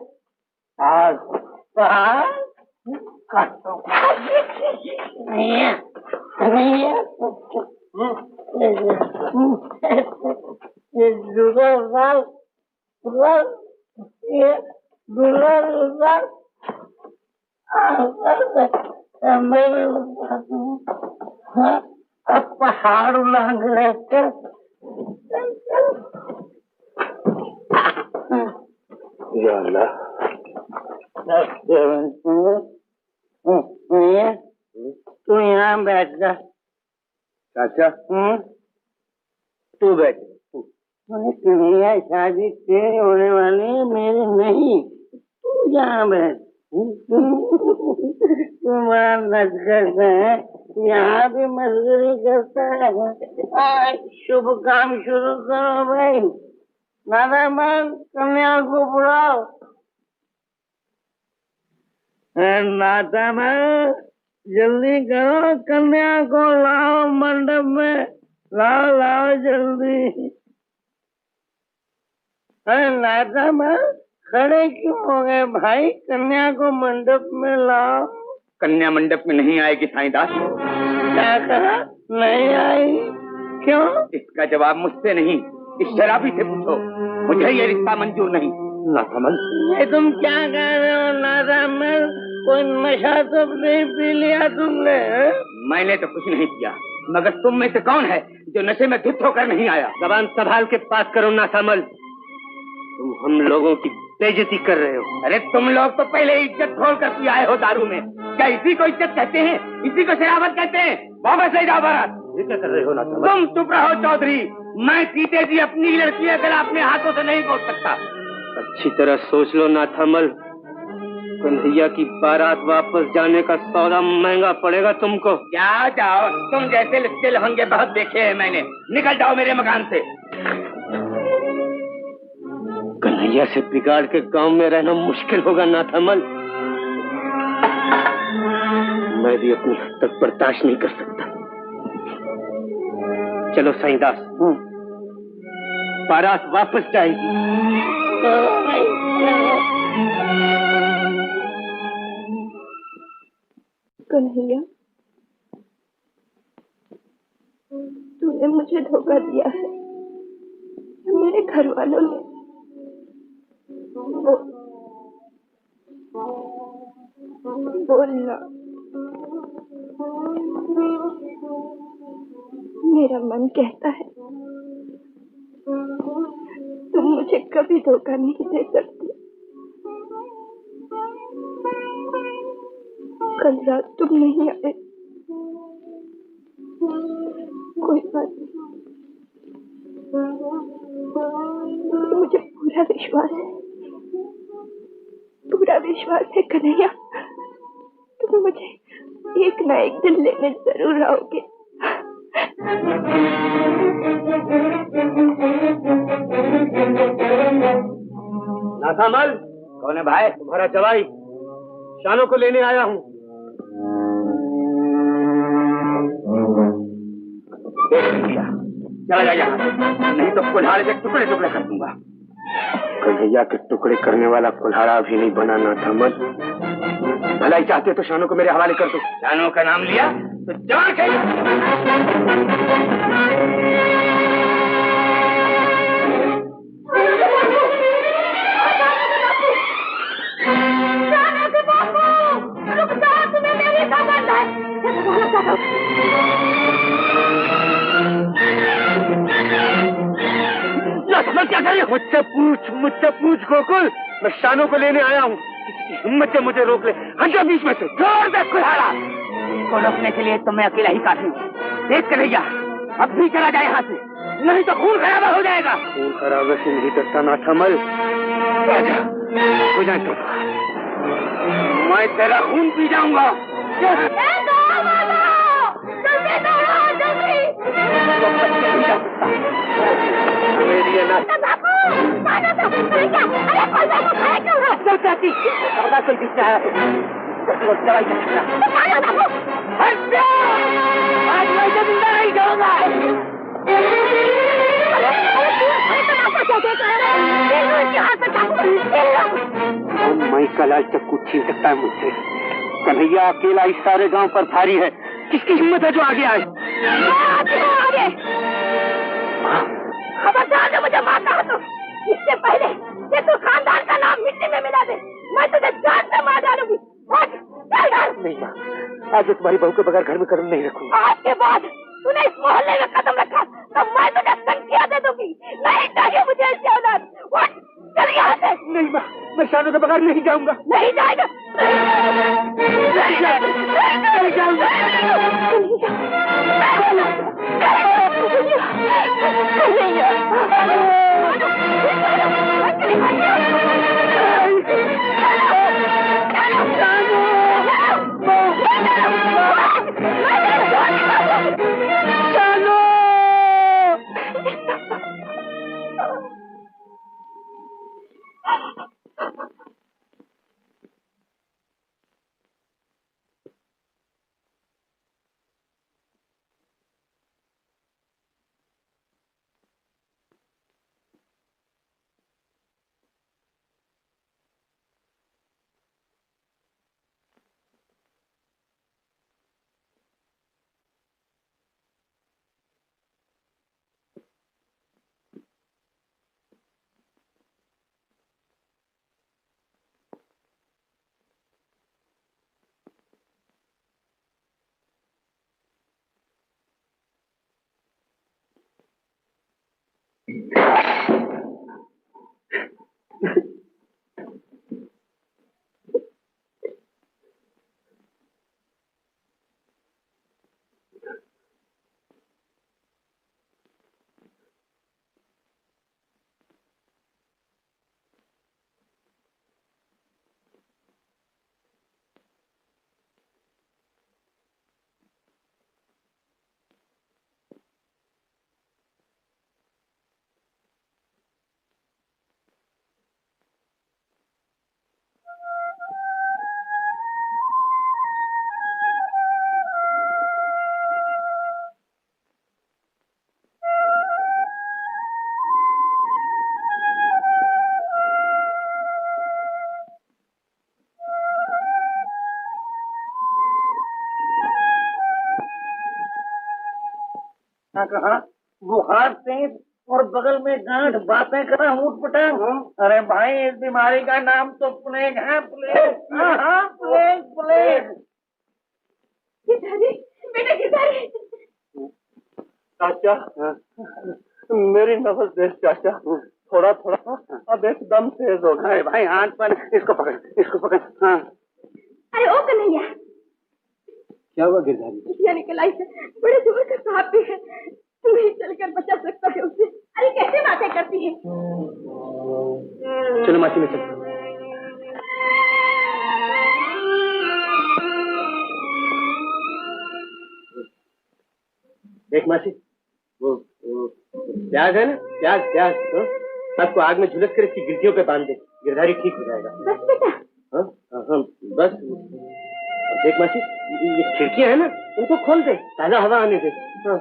आज पहाड़ उलांग लेकर या अल्लाह, तू यहाँ बैठ जा। चाचा तू बैठ। कन्हैया शादी तेरी होने वाली है, मेरी नहीं। तू यहाँ बैठ। तू बड़ा नच करता है, यहाँ भी मजदूरी करता है। शुभ काम शुरू करो भाई। नादामन कन्या को बुलाओ। नादामन जल्दी करो, कन्या को लाओ मंडप में। लाओ लाओ जल्दी। नादामन खड़े क्यों हो गए भाई? कन्या को मंडप में लाओ। कन्या मंडप में नहीं आएगी साईंदास। क्या कहा? नहीं आई? क्यों? इसका जवाब मुझसे नहीं, इस शराबी से पूछो। मुझे ये रिश्ता मंजूर नहीं। नादामन, ये तुम क्या कह रहे हो नादामन? कोई नशा तो नहीं पी लिया तुमने? मैंने तो कुछ नहीं किया, मगर तुम में से कौन है जो नशे में धुत होकर नहीं आया? जबान संभाल के बात करो नाथामल, तुम हम लोगों की बेइज्जती कर रहे हो। अरे तुम लोग तो पहले इज्जत छोड़ कर पी आए हो दारू में। क्या इसी को इज्जत कहते हैं? इसी को शराबत कहते हैं? वापस ले जाओ बारात। ये क्या कर रहे हो नाथामल? तुम चुप रहो चौधरी। मैं सीते जी अपनी लड़की अगर अपने हाथों से नहीं बोल सकता। अच्छी तरह सोच लो नाथामल, कन्हैया की बारात वापस जाने का सौदा महंगा पड़ेगा तुमको। क्या जाओ, तुम जैसे लच्चे लहंगे बहुत देखे हैं मैंने। निकल जाओ मेरे मकान से। कन्हैया से बिगाड़ के गांव में रहना मुश्किल होगा नाथामल। मैं भी अपनी हद तक बर्दाश्त नहीं कर सकता। चलो साईंदास, बारात वापस जाएगी। कन्हैया, तूने मुझे धोखा दिया है, मेरे घर वालों ने। बोलना। मेरा मन कहता है तुम मुझे कभी धोखा नहीं दे सकती। कल रात तुम नहीं आए, कोई बात नहीं। मुझे पूरा विश्वास है कन्हैया, तुम मुझे एक ना एक दिन लेने जरूर आओगे। नाथामल, कौन है भाई? तुम्हारा जवाई शानों को लेने आया हूँ। चला जा यहाँ, नहीं तो कुल्हाड़े के टुकड़े टुकड़े कर दूंगा। कन्हैया के टुकड़े करने वाला कुल्हाड़ा अभी नहीं बना नाथामल। भलाई चाहते तो शानों को मेरे हवाले कर दो। शानों का नाम लिया तो जान के क्या कर रही हो? मुझसे पूछ गोकुल, मैं शानों को लेने आया हूँ। किसी की हिम्मत से मुझे रोक ले। हट जा बीच में से। जोर से कुल्हाड़ा। इनको रोकने के लिए तो मैं अकेला ही काफी हूँ। देख कन्हैया, अब भी चला जाए यहाँ से, नहीं तो खून खराबा हो जाएगा। खून खराबे से नहीं डरता नाथामल। राजा हो जाए तो मैं तेरा खून पी जाऊंगा। मेरी कोई दिखता है आज मैं जिंदा नहीं जाऊंगा। मैं कल तक कुछ छीन सकता है मुझसे? कन्हैया अकेला इस सारे गांव पर भारी है। किसकी हिम्मत है जो आगे आए? खबरदार जो मुझे मारता हो तो इससे पहले कि तू खानदान का नाम मिट्टी में मिला दे, मैं तुझे जान से मार डालूंगी। नहीं माँ, आज मैं तुम्हारी बहू के बगैर घर में कदम नहीं रखूंगा। आज के बाद तूने इस मोहल्ले में कदम रखा तो मैं तुझे संख्या दे दूंगी। नहीं चाहिए मुझे ऐसी औलाद। चल यहाँ से। नहीं माँ, मैं शानों के बगैर नहीं जाऊंगा। नहीं जाएगा। नहीं जाऊंगा। कहा बुखार तेज और बगल में गांठ, बातें करा ऊट पटांग। अरे भाई इस बीमारी का नाम तो प्लेग है। प्लेग, हाँ प्लेग प्लेग। बेटा किधर? चाचा मेरी नफस देख चाचा, थोड़ा थोड़ा अब एकदम तेज हो गया। भाई हाथ पर इसको पकड़, इसको पकड़। हाँ अरे ओ कन्हैया, क्या हुआ गिरधारी? बिटिया निकल आई है, बड़े जोर का सांप भी है, तू ही चलकर बचा सकता है उसे। अरे कैसे बातें करती है? चलो मासी में चलते। देख मासी, वो प्याज है ना, प्याज प्याज सबको आग में झुलस कर इसकी गिल्टियों पे बांध दे, गिरधारी ठीक हो जाएगा। बस बेटा। हाँ हाँ बस। देख मासी, ये खिड़कियां है ना, उनको खोल दे, ताजा हवा आने दे। हाँ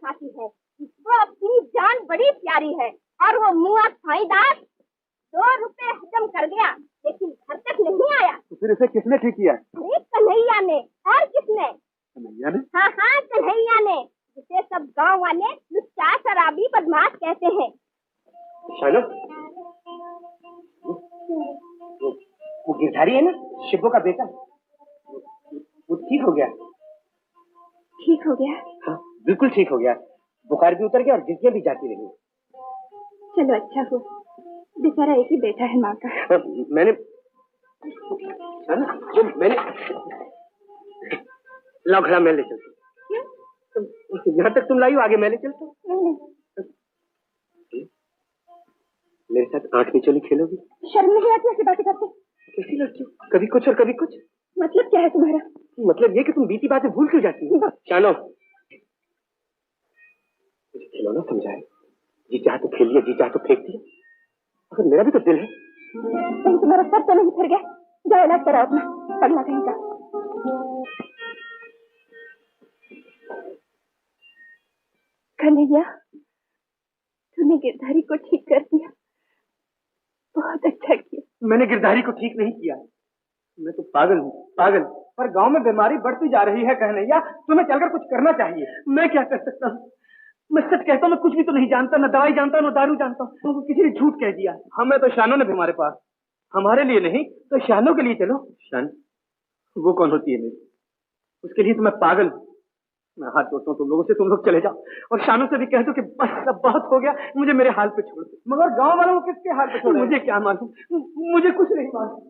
खाती है, इसको अपनी जान बड़ी प्यारी है। और वो मुआ साईदास 2 रुपए हजम कर गया, लेकिन घर तक नहीं आया। तो फिर इसे किसने ठीक किया? अरे कन्हैया ने। और किसने? कन्हैया ने? हाँ हाँ, कन्हैया ने, जिसे सब गांव वाले लुच्चा शराबी बदमाश कहते हैं। शानो, वो गिरधारी है ना, शिबू का बेटा, वो ठीक हो गया? ठीक हो गया? हाँ, बिल्कुल ठीक हो गया। बुखार भी उतर गया और जिज्ञा भी जाती रही। चलो अच्छा हो, बेचारा एक ही बेटा है माँ का। मैंने लाओ घड़ा, मैं ले चलती। यहाँ तक तुम लाई हो, आगे मैं ले चलता हूँ। मेरे साथ आंख मिचोली खेलोगी? शर्म नहीं आती ऐसी बातें करते? कैसी लड़की हो, कभी कुछ और कभी कुछ। मतलब क्या है तुम्हारा? मतलब ये कि तुम बीती बातें भूल क्यों जाती हो? शानो, मुझे खिलौना समझाए, जी चाह तो खेलिए, जी चाह तो फेंक दिया। अगर मेरा भी तो दिल है। कहीं तुम्हारा सर तो नहीं फिर गया? जाओ इलाज कराओ अपना, पगला कहीं का। कन्हैया, तूने गिरधारी को ठीक कर दिया, बहुत अच्छा किया। मैंने गिरधारी को ठीक नहीं किया, मैं तो पागल हूँ, पागल। पर गांव में बीमारी बढ़ती जा रही है कन्हैया, तुम्हें चलकर कुछ करना चाहिए। मैं क्या कर सकता हूँ? मैं सच कहता हूँ, मैं कुछ भी तो नहीं जानता, न दवाई जानता हूँ, न दारू जानता हूँ। तुमको किसी ने झूठ कह दिया। हमें तो शानो ने भी हमारे पास, हमारे लिए नहीं तो शानो के लिए चलो। शान वो कौन होती है मेरी? उसके लिए तो मैं पागल हूँ। मैं हाथ जोड़ता हूँ तुम लोगों से, तुम लोग चले जाओ और शानो से भी कह दो कि बस अब बहुत हो गया, मुझे मेरे हाल पे छोड़ दो। मगर गांव वालों को किसके हाल पे छोड़ो? मुझे क्या मालूम, मुझे कुछ नहीं मालूम।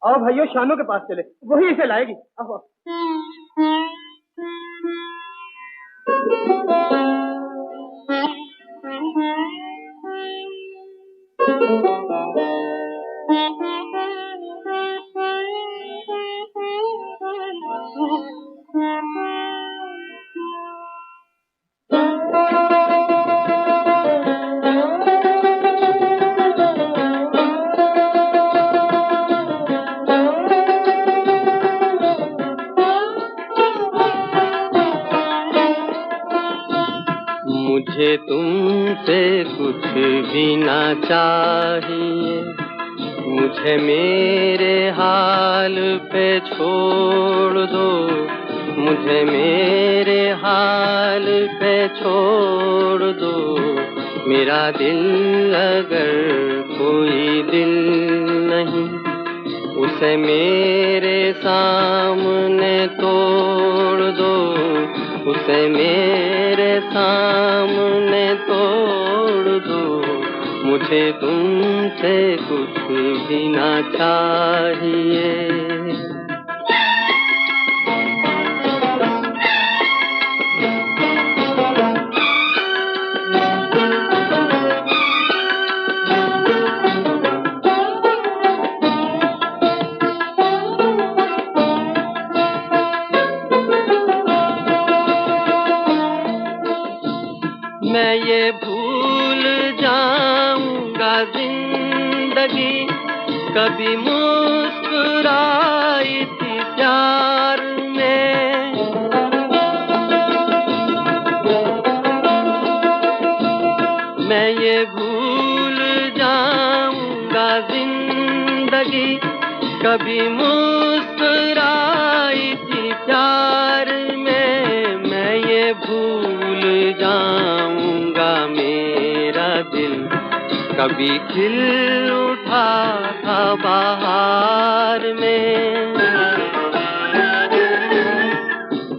आओ भाइयों, शानो के पास चले, वही इसे लाएगी। आओ। मुझे तुमसे कुछ भी ना चाहिए, मुझे मेरे हाल पे छोड़ दो, मुझे मेरे हाल पे छोड़ दो। मेरा दिल अगर कोई दिल नहीं, उसे मेरे सामने तोड़ दो, उसे मेरे सामने तोड़ दो। मुझे तुमसे कुछ भी ना चाहिए। मैं ये भूल जाऊंगा जिंदगी कभी मुस्कुराई थी प्यार में। मैं ये भूल जाऊंगा जिंदगी कभी मुस्कुराई थी प्यार में। मैं ये भूल जाऊंगा मेरा दिल कभी खिल उठा था बहार में।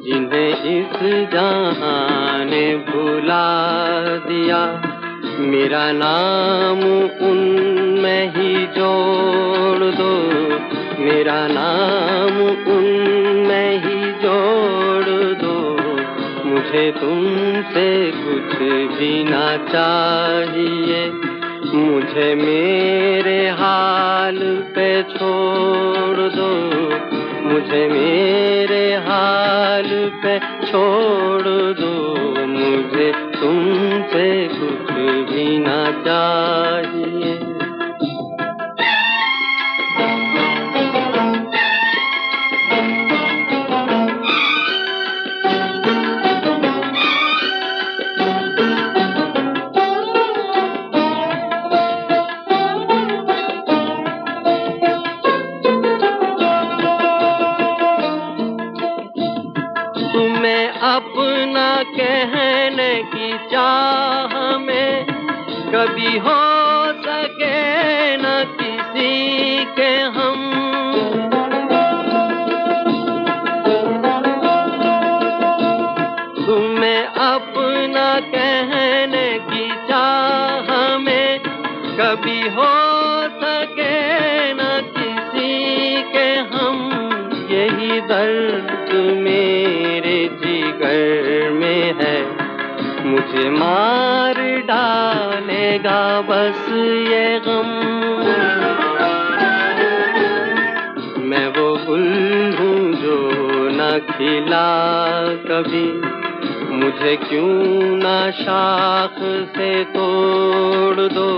जिन्हें इस जहां ने भुला दिया, मेरा नाम उनमें ही जोड़ दो, मेरा नाम उनमें ही जोड़ दो। मुझे तुमसे कुछ भी ना चाहिए, मुझे मेरे हाल पे छोड़ दो, मुझे मेरे हाल पे छोड़ दो। मुझे तुमसे कुछ भी ना चाहिए। तुम्हें अपना कहने की चाह में कभी हो सके न किसी के हम। तुम्हें अपना कहने की चाह में कभी हो सके न किसी के हम। यही दर्द मेरे जिगर में है, मुझे मार डालेगा बस ये गम। मैं वो गुल हूँ जो न खिला कभी, मुझे क्यों ना शाख से तोड़ दो।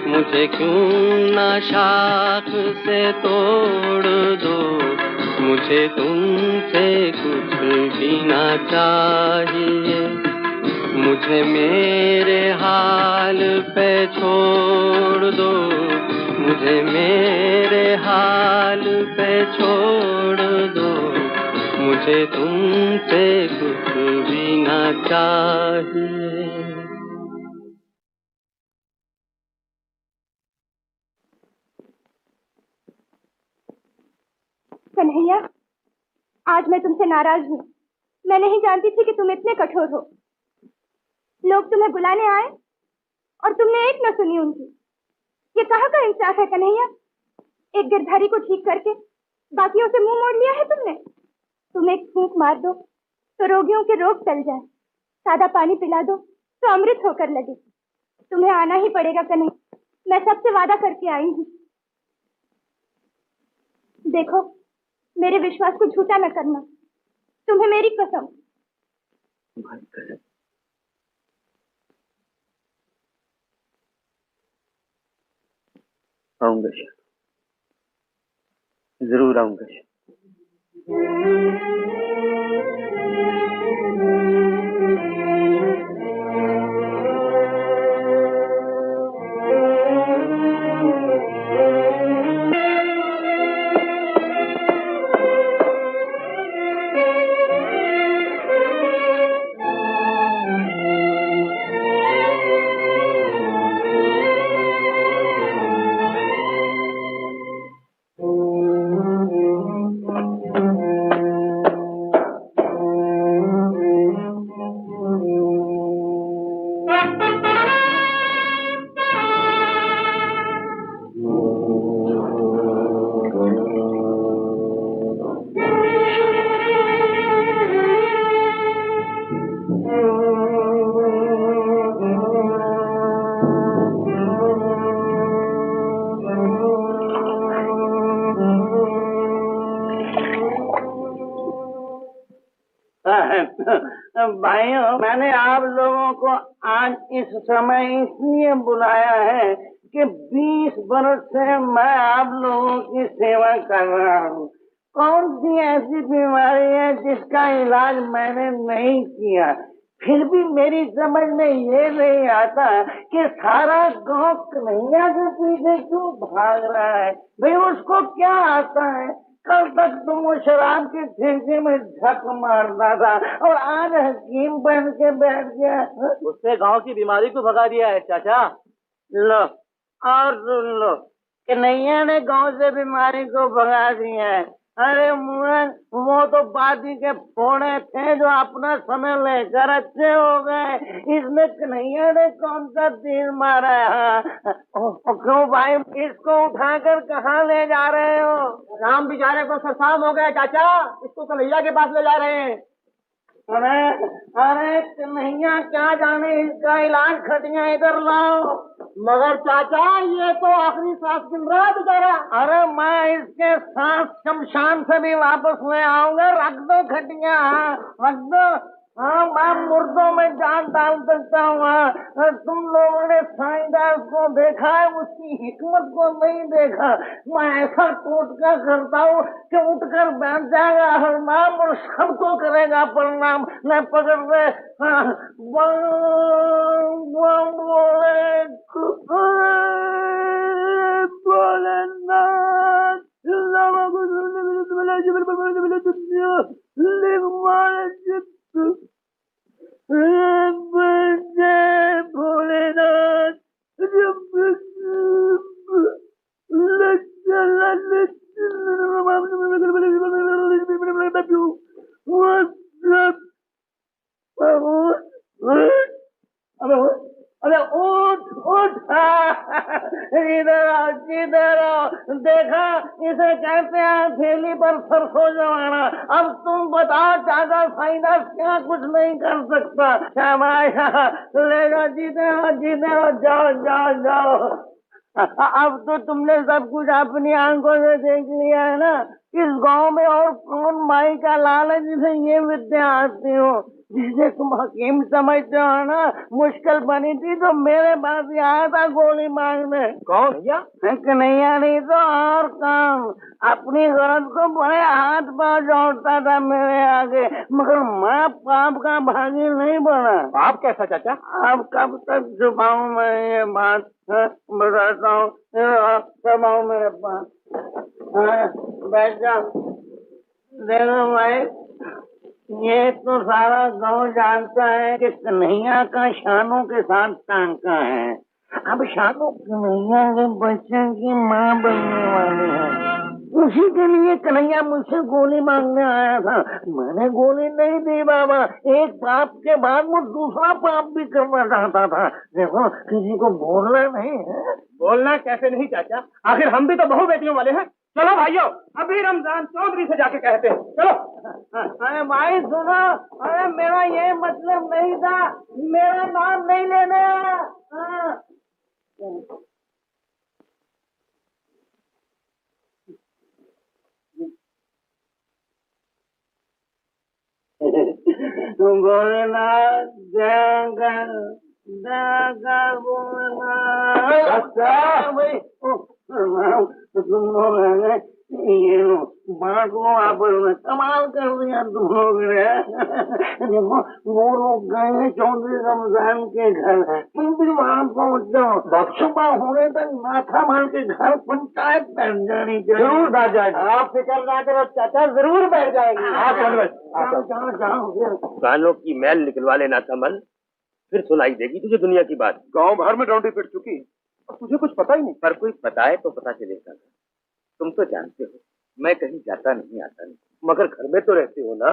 मुझे क्यों ना शाख से तोड़ दो। मुझे तुमसे कुछ भी ना चाहिए, मुझे मेरे हाल पे छोड़ दो। मुझे मेरे हाल पे छोड़ दो। मुझे तुमसे कुछ भी ना चाहिए। कन्हैया, आज मैं तुमसे नाराज हूँ। मैं नहीं जानती थी कि तुम इतने कठोर हो। लोग तुम्हें बुलाने आए और तुमने एक न सुनी उनकी। ये कहाँ का इंसाफ है कन्हैया? एक गिरधारी को ठीक करके बाकियों से मुंह मोड़ लिया है तुमने। तुम एक फूंक मार दो तो रोगियों के रोग टल जाए, सादा पानी पिला दो तो अमृत होकर लगे। तुम्हें आना ही पड़ेगा कन्हैया, मैं सबसे वादा करके आई हूँ। देखो, मेरे विश्वास को झूठा न करना, तुम्हें मेरी कसम। तुम्हारी कसम? आऊंगा शायद, जरूर आऊंगा शायद। भाइयों, मैंने आप लोगों को आज इस समय इसलिए बुलाया है कि 20 वर्ष से मैं आप लोगों की सेवा कर रहा हूँ। कौन सी ऐसी बीमारी है जिसका इलाज मैंने नहीं किया, फिर भी मेरी समझ में ये नहीं आता कि सारा गांव कन्हैया के पीछे क्यों भाग रहा है। भाई उसको क्या आता है? कल तक तो वो शराब के ठेके में झक मारता था और आज हकीम बन के बैठ गया। उससे गांव की बीमारी को भगा दिया है चाचा। लो और सुन लो, कन्हैया ने गांव से बीमारी को भगा दिया है। अरे मुआ, वो तो बादी के फोड़े थे जो अपना समय लेकर अच्छे हो गए। इसमें कन्हैया ने कौन सा तीर मारा है? क्यों भाई, इसको उठाकर कहाँ ले जा रहे हो? राम बेचारे को सरसाम हो गया चाचा, इसको कन्हैया के पास ले जा रहे हैं। अरे कन्हैया क्या जाने इसका इलाज, खटिया इधर लाओ। मगर चाचा ये तो आखिरी सांस गिन रहा है बेचारा। अरे मैं इसके सांस शमशान से भी वापस ले आऊंगा। रख दो खटिया, रख दो। हाँ, मैं मुर्दों में जान डाल सकता हूँ। तुम लोगों ने साईंदास को देखा है, उसकी हिकमत को नहीं देखा। मैं ऐसा टोटका करता हूँ कि उठकर बैठ जाएगा हरनाम और सबको करेगा प्रणाम। मैं पकड़ रहे जीते रहो। देखा, इसे कहते हैं थैली पर सरसों जमाना। अब तुम बताओ चाचा, फायदा क्या कुछ नहीं कर सकता। शाबाश, ले जाओ, जीते रहो, जाओ जाओ जाओ। अब तो तुमने सब कुछ अपनी आंखों से देख लिया है ना। इस गांव में और कौन माई का लाल है जिसे ये विद्या आती हो, जिसे तुम हकीम समझते हो ना। मुश्किल बनी थी तो मेरे पास ही आया था गोली मांगने। कौन भैया? कन्हैया नहीं तो और कौन। अपनी गलत को बड़े हाथ पांव जोड़ता था मेरे आगे, मगर मैं पाप का भागी नहीं बना। पाप कैसा चाचा? अब कब तक छुपाऊं मैं ये बात? बताता हूँ, सब आओ मेरे पास। बैठ जाओ। देखो भाई, ये तो सारा गांव जानता है कि कन्हैया का शानों के साथ टांका है। अब शानू कन्हैया के बच्चे की माँ बनने वाली है। उसी के लिए कन्हैया मुझसे गोली मांगने आया था। मैंने गोली नहीं दी बाबा। एक पाप के बाद वो दूसरा पाप भी करना चाहता था। देखो, किसी को बोलना नहीं है। बोलना कैसे नहीं चाचा, आखिर हम भी तो बहू बेटियों वाले हैं। चलो भाइयों, अभी रमजान चौधरी से जाके कहते हैं। चलो। अरे भाई सुनो, अरे मेरा ये मतलब नहीं था, मेरा नाम नहीं लेना। गोरेनाथ जंगल जंगल गोरेनाथ भाई, तुम लोग ये बात को आप कमाल कर दिया तुम लोग ने। देखो, वो लोग गए चौधरी रमजान के घर, तुम भी वहाँ पहुँच जाओ। सुबह होने तक माथा मार के घर पंचायत बैठ जानी चाहिए। जरूर बैठ जाएगी। आप फिक्र ना करो चाचा, जरूर बैठ जाएगी। कानों की मैल निकलवा लेना कमल, फिर सुनाई देगी तुझे दुनिया की बात। गांव भर में डोंडी पिट चुकी और तुझे कुछ पता ही नहीं। पर कोई बताए तो पता चलेगा। तुम तो जानते हो मैं कहीं जाता नहीं आता नहीं, मगर घर में तो रहते हो ना।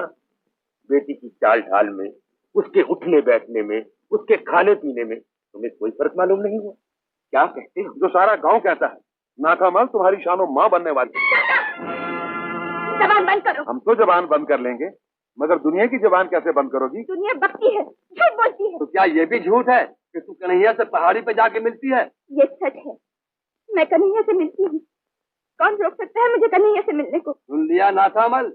बेटी की चाल ढाल में, उसके उठने बैठने में, उसके खाने पीने में तुम्हें कोई फर्क मालूम नहीं हुआ? क्या कहते हो? जो सारा गांव कहता है नाकामल तुम्हारी शानो माँ बनने वाली। जबान बंद करो। हम तो जबान बंद कर लेंगे, मगर दुनिया की जबान कैसे बंद करोगी? दुनिया बकती है, झूठ बोलती है। तो क्या ये भी झूठ है कि तू कन्हैया से पहाड़ी पे जाके मिलती है? ये सच है, मैं कन्हैया से मिलती हूँ। कौन रोक सकता है मुझे कन्हैया से मिलने को? सुन लिया नाथामल,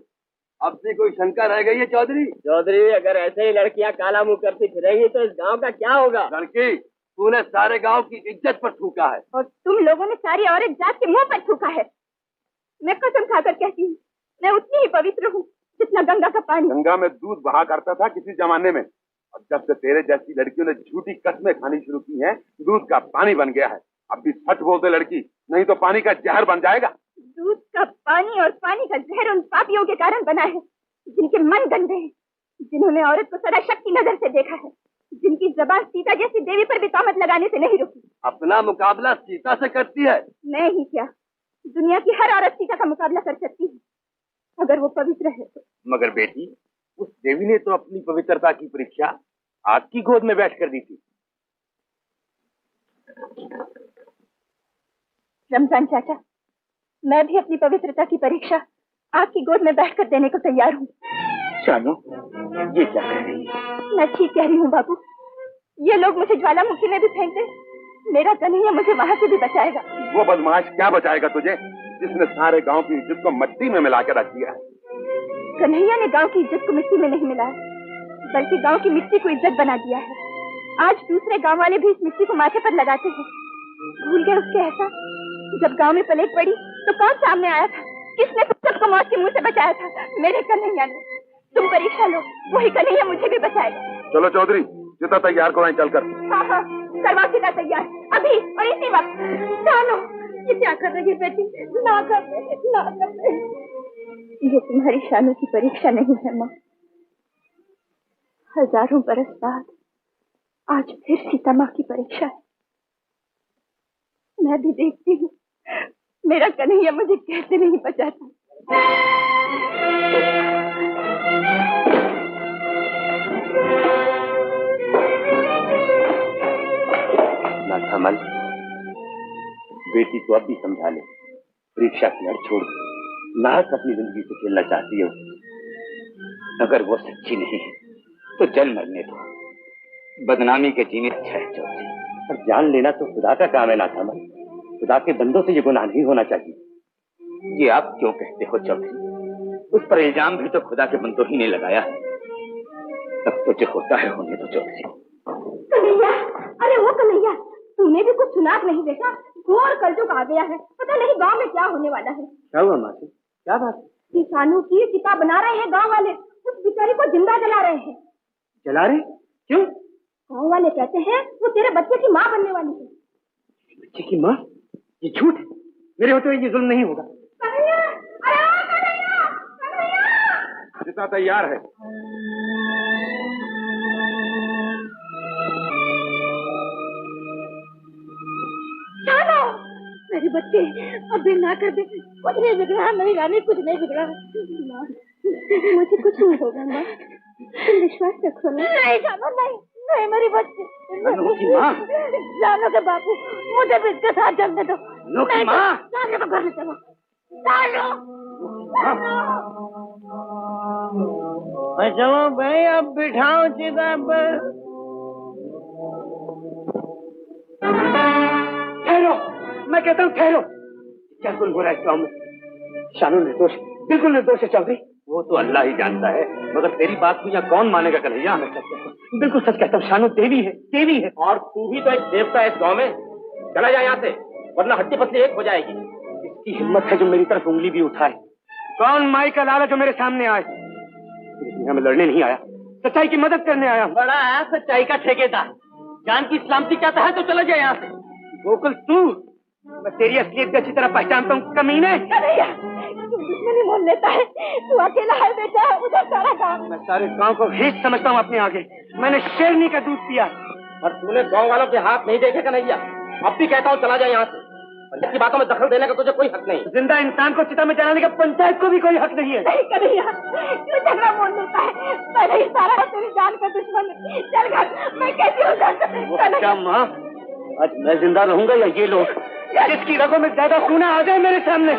अब से कोई शंका रह गई है चौधरी? चौधरी, अगर ऐसे ही लड़कियां काला मुंह करती फिरेंगी तो इस गांव का क्या होगा? लड़की, तूने सारे गांव की इज्जत पर थूका है। और तुम लोगों ने सारी औरत जात के मुंह पर थूका है। मैं कसम खाकर कहती हूँ, मैं उतनी ही पवित्र हूँ जितना गंगा का पानी। गंगा में दूध बहा करता था किसी जमाने में, और जब से तेरे जैसी लड़कियों ने झूठी कस्में खानी शुरू की हैं, दूध का पानी बन गया है। अब भी सच बोलते लड़की, नहीं तो पानी का जहर बन जाएगा। दूध का पानी और पानी का जहर उन पापियों के कारण बना है जिनके मन गंदे हैं, जिन्होंने औरत को सदा शक की नजर से देखा है, जिनकी जबान सीता जैसी देवी पर भी तोहमत लगाने से नहीं रुकी। अपना मुकाबला सीता से करती है? मैं ही क्या, दुनिया की हर औरत सीता का मुकाबला कर सकती है अगर वो पवित्र है तो। मगर बेटी, उस देवी ने तो अपनी पवित्रता की परीक्षा आग की गोद में बैठ कर दी थी। रमजान चाचा, मैं भी अपनी पवित्रता की परीक्षा आग की गोद में बैठकर देने को तैयार हूँ। शानू, ये क्या कह रही है? मैं ठीक कह रही हूँ बाबू। ये लोग मुझे ज्वालामुखी में भी फेंक दे, मेरा कन्हैया मुझे वहाँ से भी बचाएगा। वो बदमाश क्या बचाएगा तुझे, जिसने सारे गांव की इज्जत को मिट्टी में मिला कर रख दिया है? कन्हैया ने गांव की इज्जत को मिट्टी में नहीं मिलाया, बल्कि गांव की मिट्टी को इज्जत बना दिया है। आज दूसरे गांव वाले भी इस मिट्टी को माथे पर लगाते हैं। भूल गए उसके ऐसा? जब गांव में प्लेग पड़ी तो कौन सामने आया था? किसने सबको मौत के मुंह से बचाया था? मेरे कन्हैया ने। तुम परीक्षा लो, वही कन्हैया मुझे भी बचाएगा। चलो चौधरी, चिता तैयार करवाएं चलकर। हाँ हाँ, करवा चिता तैयार, अभी और इसी वक्त। जानो, ये क्या कर रही है बेटी? ना कर दे, ना कर दे। ये तुम्हारी शानों की परीक्षा नहीं है माँ। हजारों बरस बाद आज फिर सीता माँ की परीक्षा है। मैं भी देखती हूँ मेरा कन्हैया मुझे कैसे नहीं बचाता। कमल, बेटी को अब भी समझा ले, परीक्षा की हर छोड़ नाहक अपनी जिंदगी से खेलना चाहती है। अगर वो सच्ची नहीं है तो जल मरने दो, बदनामी के जीने अच्छा है चौधरी। पर जान लेना तो खुदा का काम है नाथामल, खुदा के बंदों से ये गुनाह नहीं होना चाहिए। ये आप क्यों कहते हो चौधरी? उस पर इल्जाम भी तो खुदा के बंदों ही ने लगाया है। अब तो जो होता है होने दो चौधरी। कन्हैया, अरे वो कन्हैया, तूने भी कुछ सुना नहीं देखा? घोर कलयुग आ गया है, पता नहीं गांव में क्या होने वाला है। क्या हुआ मासी, क्या बात? किसानों की चिता बना रहे हैं गांव वाले, उस बेचारी को जिंदा जला रहे हैं। जला रहे? क्यों? गांव वाले कहते हैं वो तेरे बच्चे की माँ बनने वाली है। बच्चे की माँ? ये झूठ है, मेरे होते हुए ये जुल्म नहीं होगा। कन्हैया, अरे ओ कन्हैया, कन्हैया! चिता तैयार है। चलो मेरे बच्चे, अब ना कर दे, कुछ नहीं बिगड़ा। नहीं रानी, कुछ नहीं बिगड़ा। मुझे कुछ नहीं होगा माँ, तुम विश्वास रखो ना। नहीं जानो, नहीं नहीं मेरी बच्ची। जानो के बापू, मुझे भी इसके साथ चलने दो। जाने तो घर में चलो, चलो भाई, अब बिठाओ चिता पर। ठहरो, मैं कहता हूँ ठहरो। क्या कुल हो रहा है गाँव में? शानू निर्दोष, बिल्कुल निर्दोष है चौधरी। वो तो अल्लाह ही जानता है, मगर तेरी बात को यहाँ कौन मानेगा कन्हैया? मैं बिल्कुल सच कहता हूँ, शानू देवी है, देवी है। और तू भी तो एक देवता है इस गाँव में। चला जाए यहाँ से, वरना हड्डी पसली एक हो जाएगी। इसकी हिम्मत है जो मेरी तरफ उंगली भी उठाए। कौन माई का लाला जो मेरे सामने आए? दुनिया में लड़ने नहीं आया, सच्चाई की मदद करने आया। बड़ा है सच्चाई का ठेकेदार, जान की सलामती चाहता है तो चला जाए यहाँ से। गोकुल तू, मैं तेरी असलियत अच्छी तरह पहचानता हूँ कमीने। तू दुश्मनी मोल लेता है, तू अकेला है बेटा, उधर सारा गाँव। मैं सारे गांव को हित समझता हूँ अपने आगे। मैंने शेरनी का दूध पिया। और तूने गाँव वालों के हाथ नहीं देखे कन्हैया। अब भी कहता हूँ चला जाए यहाँ से, पंचायत की बातों में दखल देने का तुझे कोई हक नहीं। जिंदा इंसान को चिता में जलाने का पंचायत को भी कोई हक नहीं है। नहीं कन्हैया, तू झगड़ा मोल लेता है, पहले ही सारा तेरी जान का दुश्मन है। चल घर, मैं कहती हूँ क्या माँ, आज मैं जिंदा रहूंगा या ये लोग? जिसकी रगों में ज्यादा खूना आ जाए मेरे सामने।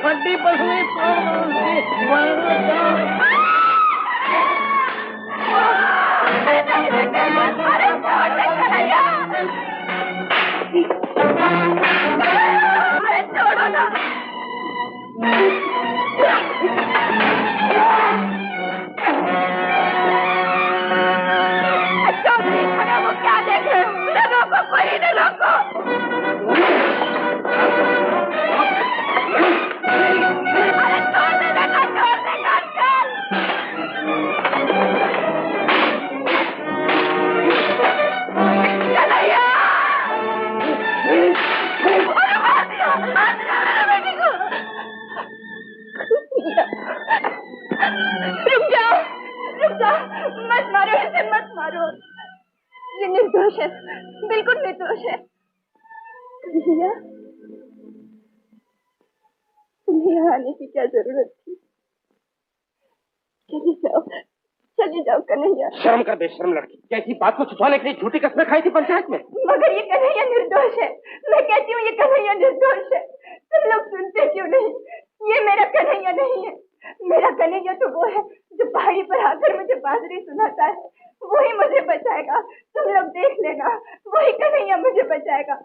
हड्डी पसली अरे छोड़ो ना। चौधरी खड़ा वो क्या देख रहे हो? रोको, कोई न रोको। अरे छोड़ देगा, छोड़ देगा, चल। कन्हैया! अरे मार दिया मेरे बेटी को। रुक जाओ, रुक जाओ, मत मारो इसे, मत मारो। ये निर्दोष है, बिल्कुल निर्दोष है। कन्हैया, तुम्हें यहाँ आने की क्या जरूरत थी? चले जाओ कन्हैया। शर्म कर बेशर्म लड़की, कैसी बात को छुपाने के लिए झूठी कसमें खाई थी पंचायत में। मगर ये कन्हैया निर्दोष है, मैं कहती हूँ ये कन्हैया निर्दोष है। तुम लोग सुनते क्यों नहीं? ये मेरा कन्हैया नहीं है। मेरा कन्हैया तो वो है जो पहाड़ी पर आकर मुझे बांसुरी सुनाता है, वही मुझे बचाएगा। तुम लोग देख लेना, वही कन्हैया मुझे बचाएगा।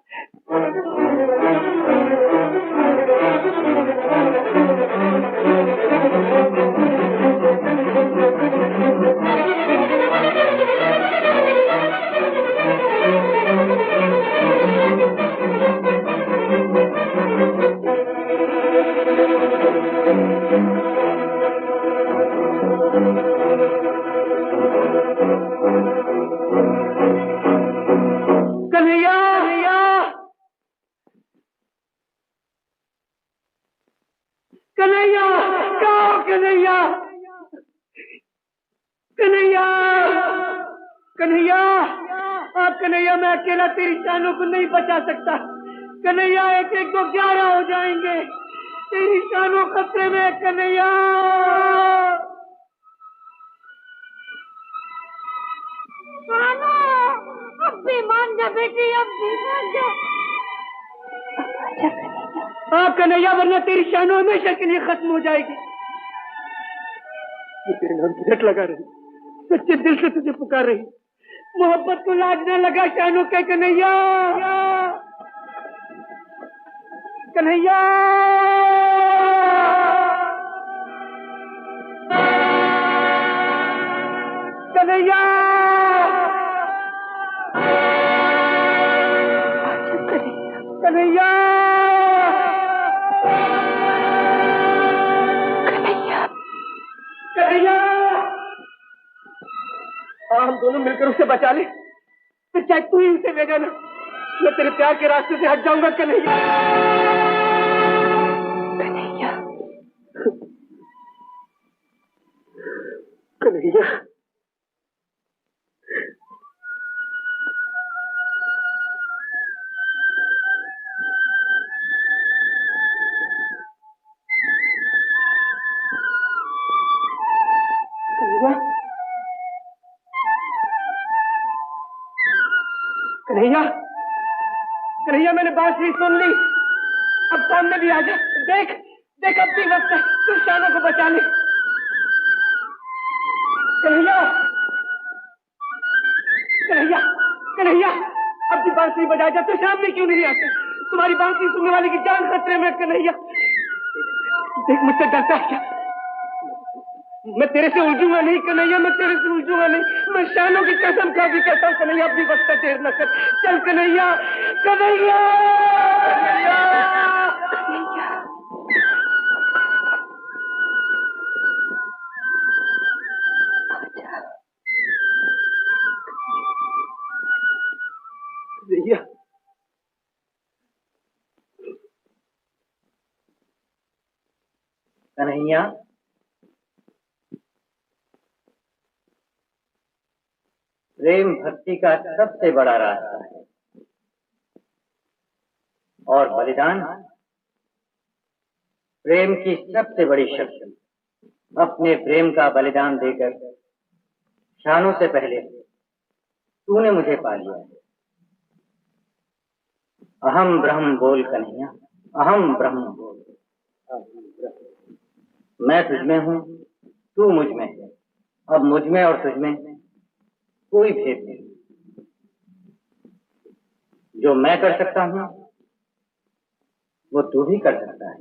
कन्हैया, कन्हैया, कन्हैया, कन्हैया, कन्हैया, आप कन्हैया, मैं अकेला तेरी शानों को नहीं बचा सकता। कन्हैया, एक एक को 11 हो जाएंगे। तेरी शानों खतरे में कन्हैया। अब भी मान जा बेटी, अब भी मान जा। हाँ कन्हैया, वरना तेरी शान हमेशा के लिए खत्म हो जाएगी। मैं तेरे नाम की रट लगा रही, सच्चे दिल से तुझे पुकार रही। मोहब्बत को लाज न लगा शानों के कन्हैया, कन्हैया। कन्हैया, कन्हैया, कन्हैया। हम दोनों मिलकर उसे बचा ले, फिर चाहे तू ही उसे ले जाना, मैं तेरे प्यार के रास्ते से हट जाऊंगा कन्हैया। कन्हैया, कन्हैया। कन्हैया, कन्हैया, मैंने बांसुरी सुन ली, अब सामने भी आ जा। देख देख, अब भी वक्त है, तू शानों को बचा ले। कन्हैया, कन्हैया, कन्हैया, अब भी बांसुरी बजा जा। तू सामने क्यों नहीं आते? तुम्हारी बांसुरी सुनने वाले की जान खतरे में। कन्हैया देख, मुझसे डरता है क्या? मैं तेरे से उलझूंगा नहीं कन्हैया, मैं तेरे से उलझूंगा नहीं। मैं शानों की कसम खा भी कहता हूँ कन्हैया, अपनी वक्त का देर न कर। चल कन्हैया, कन्हैया, कन्हैया, कन्हैया। कन्हैया, प्रेम भक्ति का सबसे बड़ा रास्ता है, और बलिदान प्रेम की सबसे बड़ी शक्ति। अपने प्रेम का बलिदान देकर शानों से पहले तूने मुझे पा लिया है। अहम ब्रह्म बोल कन्हैया, अहम ब्रह्म बोल। मैं तुझमें हूँ, तू मुझ में है। अब मुझ में और तुझ में कोई भेद नहीं। जो मैं कर सकता हूँ वो तू भी कर सकता है।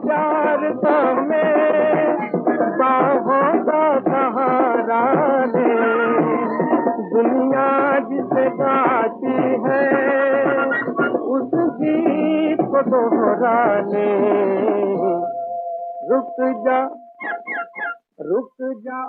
प्यार तो में बाहों का सहारा ले, दुनिया जिसे गाती है उस गीत को दोहराने। रुक जा ओ